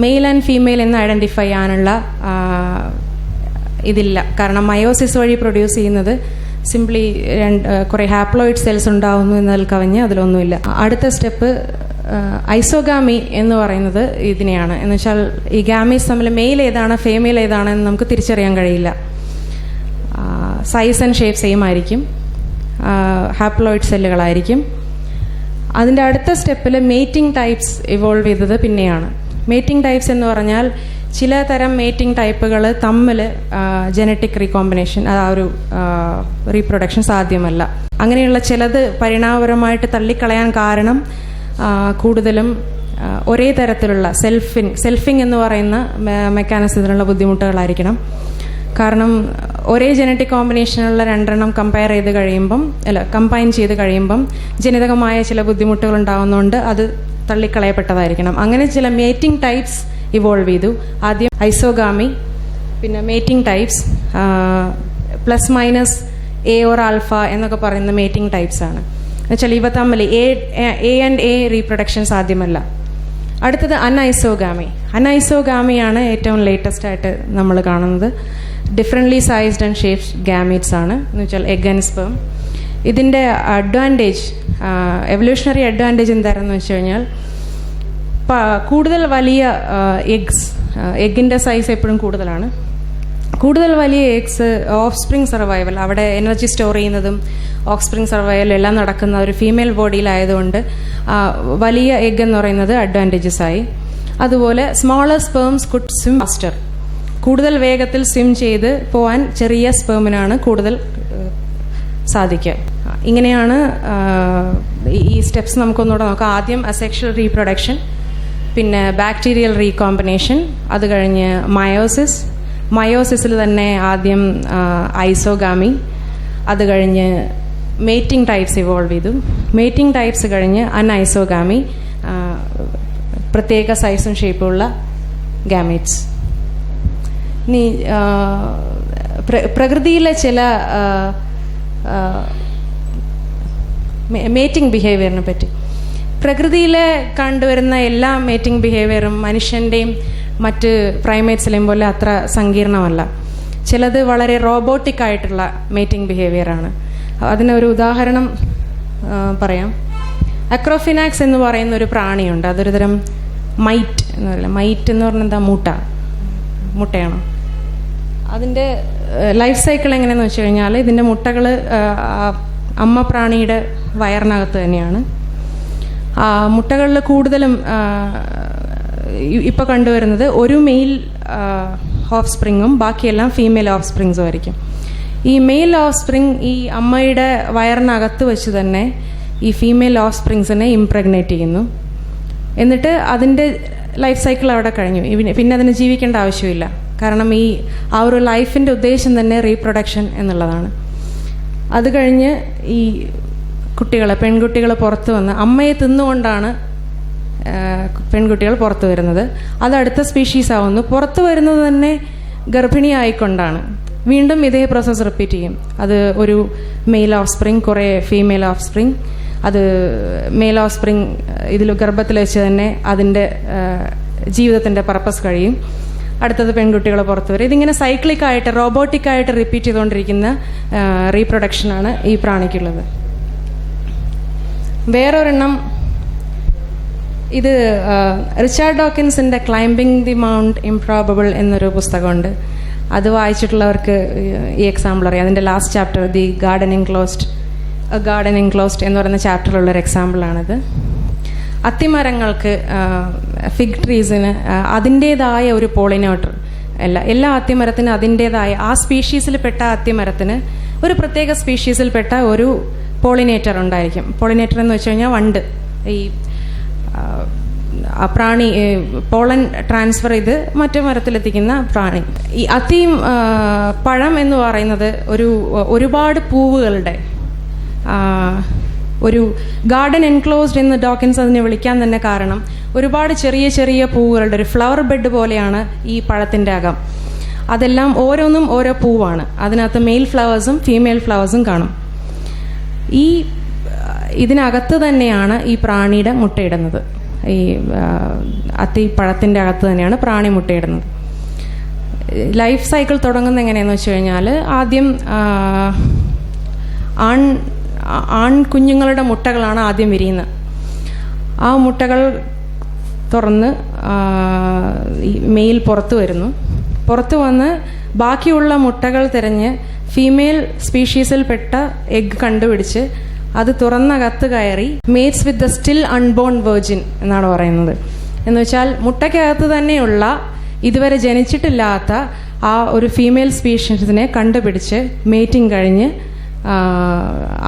മെയിൽ ആൻഡ് ഫീമെയിൽ എന്ന് ഐഡൻറ്റിഫൈ ചെയ്യാനുള്ള ഇതില്ല. കാരണം മയോസിസ് വഴി പ്രൊഡ്യൂസ് ചെയ്യുന്നത് സിംപ്ലി കുറേ ഹാപ്ലോയിഡ് സെൽസ് ഉണ്ടാവുന്നു എന്നതിൽ കവിഞ്ഞ് അതിലൊന്നുമില്ല. അടുത്ത സ്റ്റെപ്പ് ഐസോഗാമി എന്ന് പറയുന്നത് ഇതിനെയാണ്. എന്ന് വെച്ചാൽ ഈ ഗാമീസ് തമ്മിൽ മെയിൽ ഏതാണ് ഫീമെയിൽ ഏതാണെന്ന് നമുക്ക് തിരിച്ചറിയാൻ കഴിയില്ല. സൈസ് ആൻഡ് ഷേപ്പ് സെയിം ആയിരിക്കും, ഹാപ്ലോയിഡ് സെല്ലുകളായിരിക്കും. അതിൻ്റെ അടുത്ത സ്റ്റെപ്പിൽ മേറ്റിംഗ് ടൈപ്സ് ഇവോൾവ് ചെയ്തത് പിന്നെയാണ്. മേറ്റിംഗ് ടൈപ്സ് എന്ന് പറഞ്ഞാൽ ചില തരം മേറ്റിംഗ് ടൈപ്പുകൾ തമ്മിൽ ജനറ്റിക് റീകോമ്പിനേഷൻ, ആ ഒരു റീപ്രൊഡക്ഷൻ സാധ്യമല്ല. അങ്ങനെയുള്ള ചിലത് പരിണാമപരമായിട്ട് തള്ളിക്കളയാൻ കാരണം കൂടുതലും ഒരേ തരത്തിലുള്ള സെൽഫിംഗ് എന്ന് പറയുന്ന മെക്കാനിസത്തിലുള്ള ബുദ്ധിമുട്ടുകളായിരിക്കണം. കാരണം ഒരേ ജനറ്റിക് കോമ്പിനേഷനുള്ള 2 കമ്പയർ ചെയ്ത് കഴിയുമ്പം കമ്പൈൻ ചെയ്ത് കഴിയുമ്പം ജനിതകമായ ചില ബുദ്ധിമുട്ടുകൾ ഉണ്ടാകുന്നതുകൊണ്ട് അത് തള്ളിക്കളയപ്പെട്ടതായിരിക്കണം. അങ്ങനെ ചില മേറ്റിംഗ് ടൈപ്സ് ഇവോൾവ് ചെയ്തു. ആദ്യം ഐസോഗാമി, പിന്നെ mating types plus minus A or alpha എന്നൊക്കെ പറയുന്ന മേറ്റിംഗ് ടൈപ്സ് ആണ്. എന്നുവെച്ചാൽ ഇവ തമ്മിൽ എ ആൻഡ് എ റീപ്രൊഡക്ഷൻ സാധ്യമല്ല. അടുത്തത് അൺഐസോഗാമിയാണ് ഏറ്റവും ലേറ്റസ്റ്റ് ആയിട്ട് നമ്മൾ കാണുന്നത്. Differently sized and shaped gametes ആണ്, എന്ന് വെച്ചാൽ എഗ് ആൻഡ് സ്പേം. ഇതിൻ്റെ അഡ്വാൻറ്റേജ്, എവല്യൂഷണറി അഡ്വാൻറ്റേജ് എന്താണെന്ന് വെച്ച് കഴിഞ്ഞാൽ കൂടുതൽ വലിയ എഗ്ഗിൻ്റെ സൈസ് എപ്പോഴും കൂടുതലാണ്. കൂടുതൽ വലിയ എഗ്സ് ഓഫ് സ്പ്രിങ് സർവൈവൽ, അവിടെ എനർജി സ്റ്റോർ ചെയ്യുന്നതും ഓഫ് സ്പ്രിങ് സർവൈവൽ എല്ലാം നടക്കുന്ന ഒരു ഫീമെയിൽ ബോഡിയിലായതുകൊണ്ട് വലിയ എഗ് എന്ന് പറയുന്നത് അഡ്വാൻറ്റേജസ് ആയി. അതുപോലെ smaller sperms could swim faster, കൂടുതൽ വേഗത്തിൽ സ്വിം ചെയ്ത് പോകാൻ ചെറിയ സ്പേമിനാണ് കൂടുതൽ സാധിക്കുക. ഇങ്ങനെയാണ് ഈ സ്റ്റെപ്സ് നമുക്കൊന്നുകൂടെ നോക്കാം. ആദ്യം അസെക്ഷൽ റീപ്രൊഡക്ഷൻ, പിന്നെ ബാക്ടീരിയൽ റീകോമ്പിനേഷൻ, അത് കഴിഞ്ഞ് മയോസിസ്. മയോസിസിൽ തന്നെ ആദ്യം ഐസോഗാമി, അത് കഴിഞ്ഞ് മേറ്റിംഗ് ടൈപ്സ് ഇവോൾവ് ചെയ്തു. മേറ്റിംഗ് ടൈപ്സ് കഴിഞ്ഞ് അൺഐസോഗാമി, പ്രത്യേക സൈസും ഷേപ്പുള്ള ഗാമീറ്റ്സ്. ഇനി പ്രകൃതിയിലെ ചില മേറ്റിംഗ് ബിഹേവിയറിനെ പറ്റി. പ്രകൃതിയിലെ കണ്ടുവരുന്ന എല്ലാ മേറ്റിംഗ് ബിഹേവിയറും മനുഷ്യൻ്റെയും മറ്റ് പ്രൈമേറ്റ്സിലെയും പോലെ അത്ര സങ്കീർണമല്ല. ചിലത് വളരെ റോബോട്ടിക് ആയിട്ടുള്ള മേറ്റിംഗ് ബിഹേവിയറാണ്. അതിനൊരു ഉദാഹരണം പറയാം. അക്രോഫിനാക്സ് എന്ന് പറയുന്ന ഒരു പ്രാണിയുണ്ട്. അതൊരു തരം മൈറ്റ് എന്ന് പറയുന്നത്. മൈറ്റ് എന്ന് പറഞ്ഞാൽ എന്താ? മുട്ടയാണോ? അതിൻ്റെ ലൈഫ് സൈക്കിൾ എങ്ങനെയാണെന്ന് വെച്ച് കഴിഞ്ഞാൽ ഇതിൻ്റെ മുട്ടകൾ അമ്മ പ്രാണിയുടെ വയറിനകത്ത് തന്നെയാണ്. മുട്ടകളിൽ കൂടുതലും ഇപ്പോൾ കണ്ടുവരുന്നത് ഒരു മെയിൽ ഓഫ് സ്പ്രിങ്ങും ബാക്കിയെല്ലാം ഫീമെയിൽ ഓഫ് സ്പ്രിങ്സും ആയിരിക്കും. ഈ മെയിൽ ഓഫ് സ്പ്രിങ് ഈ അമ്മയുടെ വയറിനകത്ത് വെച്ച് തന്നെ ഈ ഫീമെയിൽ ഓഫ് സ്പ്രിങ്സിനെ ഇംപ്രഗ്നേറ്റ് ചെയ്യുന്നു. എന്നിട്ട് അതിൻ്റെ ലൈഫ് സൈക്കിൾ അവിടെ കഴിഞ്ഞു. പിന്നെ അതിന് ജീവിക്കേണ്ട ആവശ്യമില്ല. കാരണം ആ ഒരു ലൈഫിൻ്റെ ഉദ്ദേശം തന്നെ റീപ്രൊഡക്ഷൻ എന്നുള്ളതാണ്. അത് കഴിഞ്ഞ് ഈ പെൺകുട്ടികൾ പുറത്ത് വന്ന് അമ്മയെ തിന്നുകൊണ്ടാണ് പെൺകുട്ടികൾ പുറത്തു വരുന്നത്. അത് അടുത്ത സ്പീഷീസ് ആവുന്നു. പുറത്തു വരുന്നത് തന്നെ ഗർഭിണിയായിക്കൊണ്ടാണ്. വീണ്ടും ഇതേ പ്രോസസ്സ് റിപ്പീറ്റ് ചെയ്യും. അത് ഒരു മെയിൽ ഓഫ് സ്പ്രിങ്, കുറേ ഫീമെയിൽ ഓഫ് സ്പ്രിങ്. അത് മെയിൽ ഓഫ് സ്പ്രിങ് ഇതിൽ ഗർഭത്തിൽ വെച്ച് തന്നെ അതിൻ്റെ ജീവിതത്തിൻ്റെ പർപ്പസ് കഴിയും. അടുത്തത് പെൺകുട്ടികൾ പുറത്തു വരും. ഇതിങ്ങനെ സൈക്ലിക്കായിട്ട് റോബോട്ടിക്കായിട്ട് റിപ്പീറ്റ് ചെയ്തുകൊണ്ടിരിക്കുന്ന റീപ്രൊഡക്ഷനാണ് ഈ പ്രാണിക്കുള്ളത്. വേറൊരെണ്ണം, ഇത് റിച്ചാർഡ് ഡോക്കിൻസിൻ്റെ ക്ലൈംബിംഗ് ദി മൗണ്ട് ഇംപ്രോബബിൾ എന്നൊരു പുസ്തകമുണ്ട്. അത് വായിച്ചിട്ടുള്ളവർക്ക് ഈ എക്സാമ്പിൾ അറിയാം. അതിൻ്റെ last chapter the garden enclosed എന്ന് പറയുന്ന ചാപ്റ്ററിലുള്ളൊരു എക്സാമ്പിളാണിത്. അത്തിമരങ്ങൾക്ക്, ഫിഗ് ട്രീസിന് അതിൻ്റേതായ ഒരു പോളിനേറ്റർ, എല്ലാ അത്തിമരത്തിനും അതിൻ്റേതായ ആ സ്പീഷീസിൽപ്പെട്ട അത്തിമരത്തിന് ഒരു പ്രത്യേക സ്പീഷീസിൽപ്പെട്ട ഒരു പോളിനേറ്റർ ഉണ്ടായിരിക്കും. പോളിനേറ്റർ എന്ന് വെച്ച് കഴിഞ്ഞാൽ വണ്ട്. ഈ പ്രാണി പോളൻ ട്രാൻസ്ഫർ ചെയ്ത് മറ്റു മരത്തിലെത്തിക്കുന്ന പ്രാണി. ഈ പഴം എന്ന് പറയുന്നത് ഒരുപാട് പൂവുകളുടെ ഒരു ഗാർഡൻ എൻക്ലോസ്ഡ് എന്ന് ഡോക്കിൻസ് അതിനെ വിളിക്കാൻ തന്നെ കാരണം ഒരുപാട് ചെറിയ ചെറിയ പൂവുകളുടെ ഒരു ഫ്ലവർ ബെഡ് പോലെയാണ് ഈ പഴത്തിൻ്റെ അകം. അതെല്ലാം ഓരോന്നും ഓരോ പൂവാണ്. അതിനകത്ത് മെയിൽ ഫ്ലവേഴ്സും ഫീമെയിൽ ഫ്ലവേഴ്സും കാണും. ഇതിനകത്ത് തന്നെയാണ് ഈ പ്രാണിയുടെ മുട്ടയിടുന്നത്. ഈ അത്തിപ്പഴത്തിൻ്റെ അകത്ത് തന്നെയാണ് പ്രാണി മുട്ടയിടുന്നത്. ലൈഫ് സൈക്കിൾ തുടങ്ങുന്നത് എങ്ങനെയാണെന്ന് വെച്ച് കഴിഞ്ഞാൽ ആദ്യം കുഞ്ഞുങ്ങളുടെ മുട്ടകളാണ് ആദ്യം വിരിയുന്നത്. ആ മുട്ടകൾ തുറന്ന് മെയിൽ പുറത്തു വരുന്നു. പുറത്തു വന്ന് ബാക്കിയുള്ള മുട്ടകൾ തിരഞ്ഞ് ഫീമെയിൽ സ്പീഷീസിൽപ്പെട്ട എഗ് കണ്ടുപിടിച്ച് അത് തുറന്നകത്ത് കയറി mates with the still unborn virgin എന്നാണ് പറയുന്നത്. എന്ന് വെച്ചാൽ മുട്ടയ്ക്കകത്ത് തന്നെയുള്ള ഇതുവരെ ജനിച്ചിട്ടില്ലാത്ത ആ ഒരു ഫീമെയിൽ സ്പീഷീസിനെ കണ്ടുപിടിച്ച് മേറ്റിംഗ് കഴിഞ്ഞ്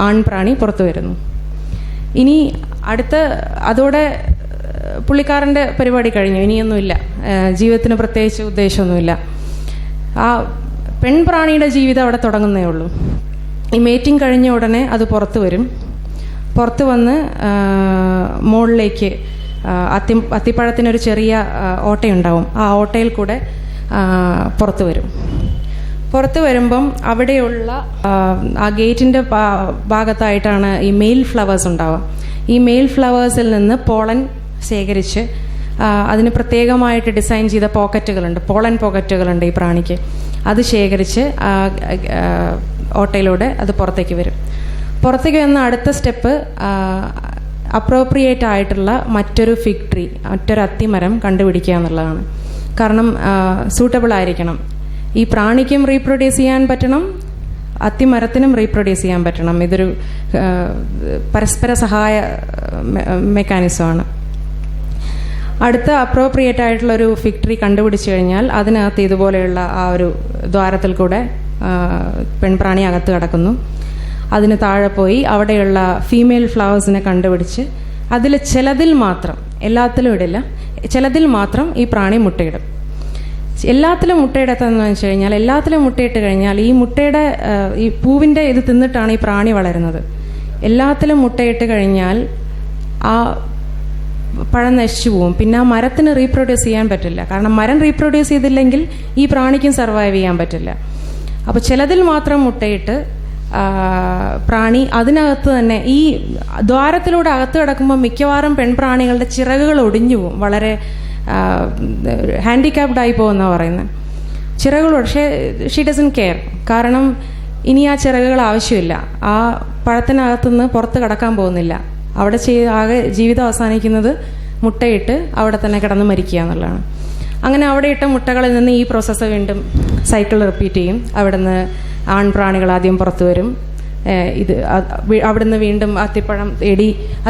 ആൺപ്രാണി പുറത്തു വരുന്നു. ഇനി അതോടെ പുള്ളിക്കാരൻ്റെ പരിപാടി കഴിഞ്ഞു. ഇനിയൊന്നുമില്ല, ജീവിതത്തിന് പ്രത്യേകിച്ച് ഉദ്ദേശമൊന്നുമില്ല. ആ പെൺപ്രാണിയുടെ ജീവിതം അവിടെ തുടങ്ങുന്നേ ഉള്ളൂ. ഈ മേറ്റിംഗ് കഴിഞ്ഞ ഉടനെ അത് പുറത്തു വരും. പുറത്തു വന്ന് മുകളിലേക്ക് അത്തിപ്പഴത്തിനൊരു ചെറിയ ഓട്ടയുണ്ടാവും. ആ ഓട്ടയിൽ കൂടെ പുറത്തു വരും. പുറത്തു വരുമ്പം അവിടെയുള്ള ആ ഗേറ്റിൻ്റെ ഭാഗത്തായിട്ടാണ് ഈ മെയിൽ ഫ്ലവേഴ്സ് ഉണ്ടാവുക. ഈ മെയിൽ ഫ്ലവേഴ്സിൽ നിന്ന് പോളൻ ശേഖരിച്ച് അതിന് പ്രത്യേകമായിട്ട് ഡിസൈൻ ചെയ്ത പോക്കറ്റുകളുണ്ട്, പോളൻ പോക്കറ്റുകളുണ്ട് ഈ പ്രാണിക്ക്. അത് ശേഖരിച്ച് ഓട്ടയിലൂടെ അത് പുറത്തേക്ക് വരും. പുറത്തേക്ക് വന്ന അടുത്ത സ്റ്റെപ്പ് അപ്രോപ്രിയേറ്റ് ആയിട്ടുള്ള മറ്റൊരു ഫിഗ് ട്രീ, മറ്റൊരു അത്തിമരം കണ്ടുപിടിക്കുക എന്നുള്ളതാണ്. കാരണം സൂട്ടബിൾ ആയിരിക്കണം. ഈ പ്രാണിക്കും റീപ്രൊഡ്യൂസ് ചെയ്യാൻ പറ്റണം, അത്തിമരത്തിനും റീപ്രൊഡ്യൂസ് ചെയ്യാൻ പറ്റണം. ഇതൊരു പരസ്പര സഹായ മെക്കാനിസമാണ്. അടുത്ത അപ്രോപ്രിയേറ്റ് ആയിട്ടുള്ളൊരു ഫിഗ് ട്രീ കണ്ടുപിടിച്ചു കഴിഞ്ഞാൽ അതിനകത്ത് ഇതുപോലെയുള്ള ആ ഒരു ദ്വാരത്തിൽ കൂടെ പെൺപ്രാണി അകത്ത് കടക്കുന്നു. അതിന് താഴെ പോയി അവിടെയുള്ള ഫീമെയിൽ ഫ്ലവേഴ്സിനെ കണ്ടുപിടിച്ച് അതിൽ ചിലതിൽ മാത്രം, എല്ലാത്തിലും ഇടില്ല, ചിലതിൽ മാത്രം ഈ പ്രാണി മുട്ടയിടും. എല്ലാത്തിലും മുട്ടയിടത്തെന്ന് വെച്ച് കഴിഞ്ഞാൽ എല്ലാത്തിലും മുട്ടയിട്ട് കഴിഞ്ഞാൽ ഈ മുട്ടയുടെ ഈ പൂവിൻ്റെ ഇത് തിന്നിട്ടാണ് ഈ പ്രാണി വളരുന്നത്. എല്ലാത്തിലും മുട്ടയിട്ട് കഴിഞ്ഞാൽ ആ പഴം നശിച്ചു പോവും. പിന്നെ ആ മരത്തിന് റീപ്രൊഡ്യൂസ് ചെയ്യാൻ പറ്റില്ല. കാരണം മരം റീപ്രൊഡ്യൂസ് ചെയ്തില്ലെങ്കിൽ ഈ പ്രാണിക്കും സർവൈവ് ചെയ്യാൻ പറ്റില്ല. അപ്പോൾ ചിലതിൽ മാത്രം മുട്ടയിട്ട് പ്രാണി അതിനകത്ത് തന്നെ ഈ ദ്വാരത്തിലൂടെ അകത്ത് കിടക്കുമ്പോൾ മിക്കവാറും പെൺപ്രാണികളുടെ ചിറകുകൾ ഒടിഞ്ഞു പോവും. വളരെ ഹാൻഡിക്യാപ്ഡായി പോകുന്ന പറയുന്നത്. ചിറകുകൾ, പക്ഷേ ഷീ ഡസൻ കെയർ. കാരണം ഇനി ആ ചിറകുകൾ ആവശ്യമില്ല. ആ പഴത്തിനകത്തുനിന്ന് പുറത്ത് കടക്കാൻ പോകുന്നില്ല. അവിടെ ആകെ ജീവിതം അവസാനിക്കുന്നത് മുട്ടയിട്ട് അവിടെ തന്നെ കിടന്ന് മരിക്കുക എന്നുള്ളതാണ്. അങ്ങനെ അവിടെ ഇട്ട മുട്ടകളിൽ നിന്ന് ഈ പ്രോസസ്സ് വീണ്ടും സൈക്കിൾ റിപ്പീറ്റ് ചെയ്യും. അവിടെ നിന്ന് ആൺപ്രാണികൾ ആദ്യം പുറത്തു വരും. ഇത് അവിടുന്ന് വീണ്ടും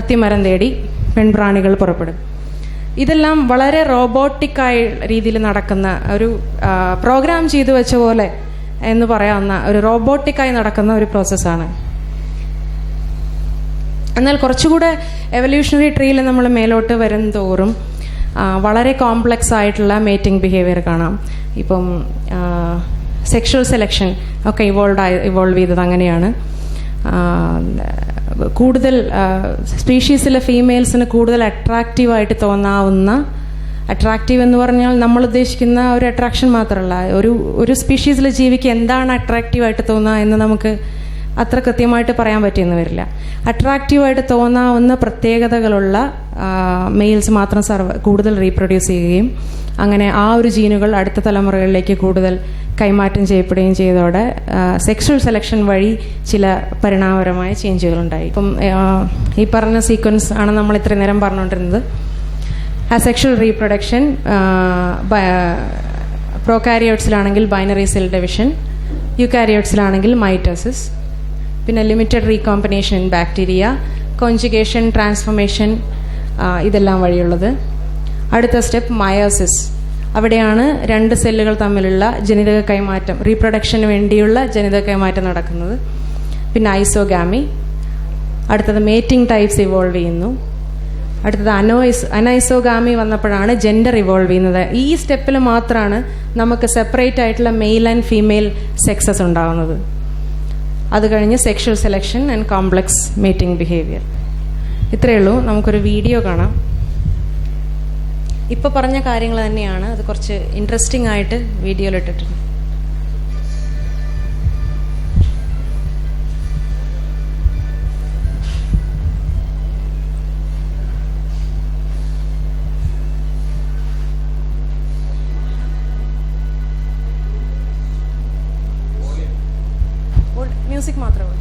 അത്തിമരം തേടി പെൺപ്രാണികൾ പുറപ്പെടും. ഇതെല്ലാം വളരെ റോബോട്ടിക്കായ രീതിയിൽ നടക്കുന്ന ഒരു പ്രോഗ്രാം ചെയ്തു വെച്ച പോലെ എന്ന് പറയാവുന്ന ഒരു റോബോട്ടിക്കായി നടക്കുന്ന ഒരു പ്രോസസ്സാണ്. എന്നാൽ കുറച്ചുകൂടെ എവല്യൂഷണറി ട്രീയിൽ നമ്മൾ മേലോട്ട് വരും തോറും വളരെ കോംപ്ലക്സ് ആയിട്ടുള്ള മേറ്റിംഗ് ബിഹേവിയർ കാണാം. ഇപ്പം സെക്ഷൽ സെലക്ഷൻ ഒക്കെ ഇവോൾവ് ചെയ്തത് അങ്ങനെയാണ്. കൂടുതൽ സ്പീഷീസിലെ ഫീമെയിൽസിന് കൂടുതൽ അട്രാക്റ്റീവായിട്ട് തോന്നാവുന്ന, അട്രാക്റ്റീവ് എന്ന് പറഞ്ഞാൽ നമ്മൾ ഉദ്ദേശിക്കുന്ന ഒരു അട്രാക്ഷൻ മാത്രമല്ല, ഒരു സ്പീഷീസിലെ ജീവിക്ക് എന്താണ് അട്രാക്റ്റീവായിട്ട് തോന്നുക എന്ന് നമുക്ക് അത്ര കൃത്യമായിട്ട് പറയാൻ പറ്റിയെന്ന് വരില്ല. അട്രാക്റ്റീവായിട്ട് തോന്നാവുന്ന പ്രത്യേകതകളുള്ള മെയിൽസ് മാത്രം കൂടുതൽ റീപ്രൊഡ്യൂസ് ചെയ്യുകയും അങ്ങനെ ആ ഒരു ജീനുകൾ അടുത്ത തലമുറകളിലേക്ക് കൂടുതൽ കൈമാറ്റം ചെയ്യപ്പെടുകയും ചെയ്തതോടെ സെക്ഷൽ സെലക്ഷൻ വഴി ചില പരിണാമപരമായ ചേഞ്ചുകളുണ്ടായി. ഇപ്പം ഈ പറഞ്ഞ സീക്വൻസ് ആണ് നമ്മൾ ഇത്രയും നേരം പറഞ്ഞുകൊണ്ടിരുന്നത്. അസെക്ഷൽ റീപ്രൊഡക്ഷൻ, പ്രോകാരിയോട്സിലാണെങ്കിൽ ബൈനറി സെൽ ഡിവിഷൻ, യൂകാരിയോട്സിലാണെങ്കിൽ മൈറ്റോസിസ്, പിന്നെ limited recombination in bacteria, conjugation, transformation, ഇതെല്ലാം വഴിയുള്ളത്. അടുത്ത സ്റ്റെപ്പ് മയോസിസ്. അവിടെയാണ് രണ്ട് സെല്ലുകൾ തമ്മിലുള്ള ജനിതക കൈമാറ്റം, റീപ്രൊഡക്ഷന് വേണ്ടിയുള്ള ജനിതക കൈമാറ്റം നടക്കുന്നത്. പിന്നെ ഐസോഗാമി. അടുത്തത് മേറ്റിംഗ് ടൈപ്സ് ഇവോൾവ് ചെയ്യുന്നു. അടുത്തത് അനൈസോഗാമി വന്നപ്പോഴാണ് ജെൻഡർ ഇവോൾവ് ചെയ്യുന്നത്. ഈ സ്റ്റെപ്പിൽ മാത്രമാണ് നമുക്ക് സെപ്പറേറ്റ് ആയിട്ടുള്ള മെയിൽ ആൻഡ് ഫീമെയിൽ സെക്സസ് ഉണ്ടാകുന്നത്. അത് കഴിഞ്ഞ് sexual selection and complex mating behaviour. ഇത്രയേ ഉള്ളൂ. നമുക്കൊരു വീഡിയോ കാണാം. ഇപ്പോൾ പറഞ്ഞ കാര്യങ്ങൾ തന്നെയാണ്, അത് കുറച്ച് ഇൻട്രസ്റ്റിംഗ് ആയിട്ട് വീഡിയോയിൽ ഇട്ടിട്ടുണ്ട്. മ്യൂസിക് മാത്രമേ ഉള്ളൂ.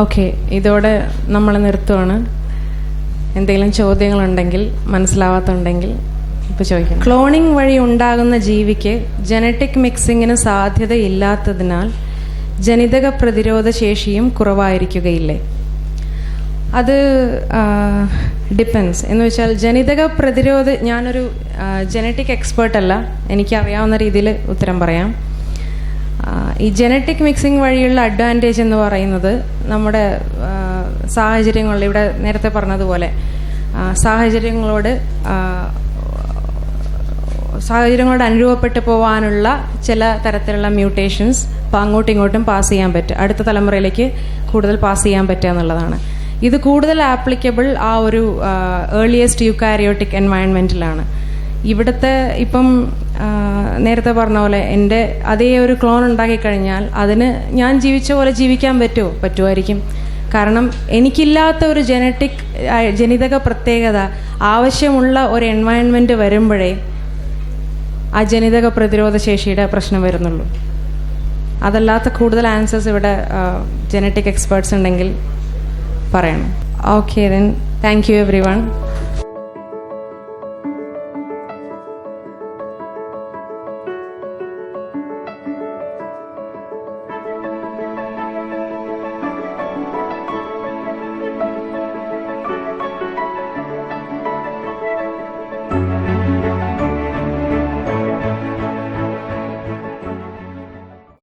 ഓക്കെ, ഇതോടെ നമ്മൾ നിർത്തുവാണ്. എന്തെങ്കിലും ചോദ്യങ്ങളുണ്ടെങ്കിൽ, മനസ്സിലാവാത്തുണ്ടെങ്കിൽ ഇപ്പോൾ ചോദിക്കണം. ക്ലോണിംഗ് വഴി ഉണ്ടാകുന്ന ജീവിക്ക് ജനറ്റിക് മിക്സിങ്ങിന് സാധ്യതയില്ലാത്തതിനാൽ ജനിതക പ്രതിരോധ ശേഷിയും കുറവായിരിക്കുകയില്ലേ? അത് ഡിപ്പെൻസ്. എന്ന് വെച്ചാൽ ജനിതക പ്രതിരോധ, ഞാനൊരു ജനറ്റിക് എക്സ്പേർട്ട് അല്ല, എനിക്കറിയാവുന്ന രീതിയിൽ ഉത്തരം പറയാം. ഈ ജനറ്റിക് മിക്സിംഗ് വഴിയുള്ള അഡ്വാൻറ്റേജ് എന്ന് പറയുന്നത് നമ്മുടെ സാഹചര്യങ്ങളിൽ, ഇവിടെ നേരത്തെ പറഞ്ഞതുപോലെ സാഹചര്യങ്ങളോട് അനുരൂപപ്പെട്ടു പോകാനുള്ള ചില തരത്തിലുള്ള മ്യൂട്ടേഷൻസ് അങ്ങോട്ടും ഇങ്ങോട്ടും പാസ് ചെയ്യാൻ പറ്റും, അടുത്ത തലമുറയിലേക്ക് കൂടുതൽ പാസ് ചെയ്യാൻ പറ്റുക എന്നുള്ളതാണ്. ഇത് കൂടുതൽ ആപ്ലിക്കബിൾ ആ ഒരു ഏർലിയസ്റ്റ് യൂക്കാരിയോട്ടിക് എൻവയൺമെൻറ്റിലാണ്. ഇവിടുത്തെ ഇപ്പം നേരത്തെ പറഞ്ഞ പോലെ എൻ്റെ അതേ ഒരു ക്ലോൺ ഉണ്ടാക്കിക്കഴിഞ്ഞാൽ അതിന് ഞാൻ ജീവിച്ച പോലെ ജീവിക്കാൻ പറ്റുമായിരിക്കും. കാരണം എനിക്കില്ലാത്ത ഒരു ജനിതക പ്രത്യേകത ആവശ്യമുള്ള ഒരു എൻവയൺമെൻറ്റ് വരുമ്പോഴേ ആ ജനിതക പ്രതിരോധ ശേഷിയുടെ പ്രശ്നം വരുന്നുള്ളൂ. അതല്ലാത്ത കൂടുതൽ ആൻസേഴ്സ് ഇവിടെ ജനറ്റിക് എക്സ്പേർട്സ് ഉണ്ടെങ്കിൽ പറയണം. Okay, then thank you every one.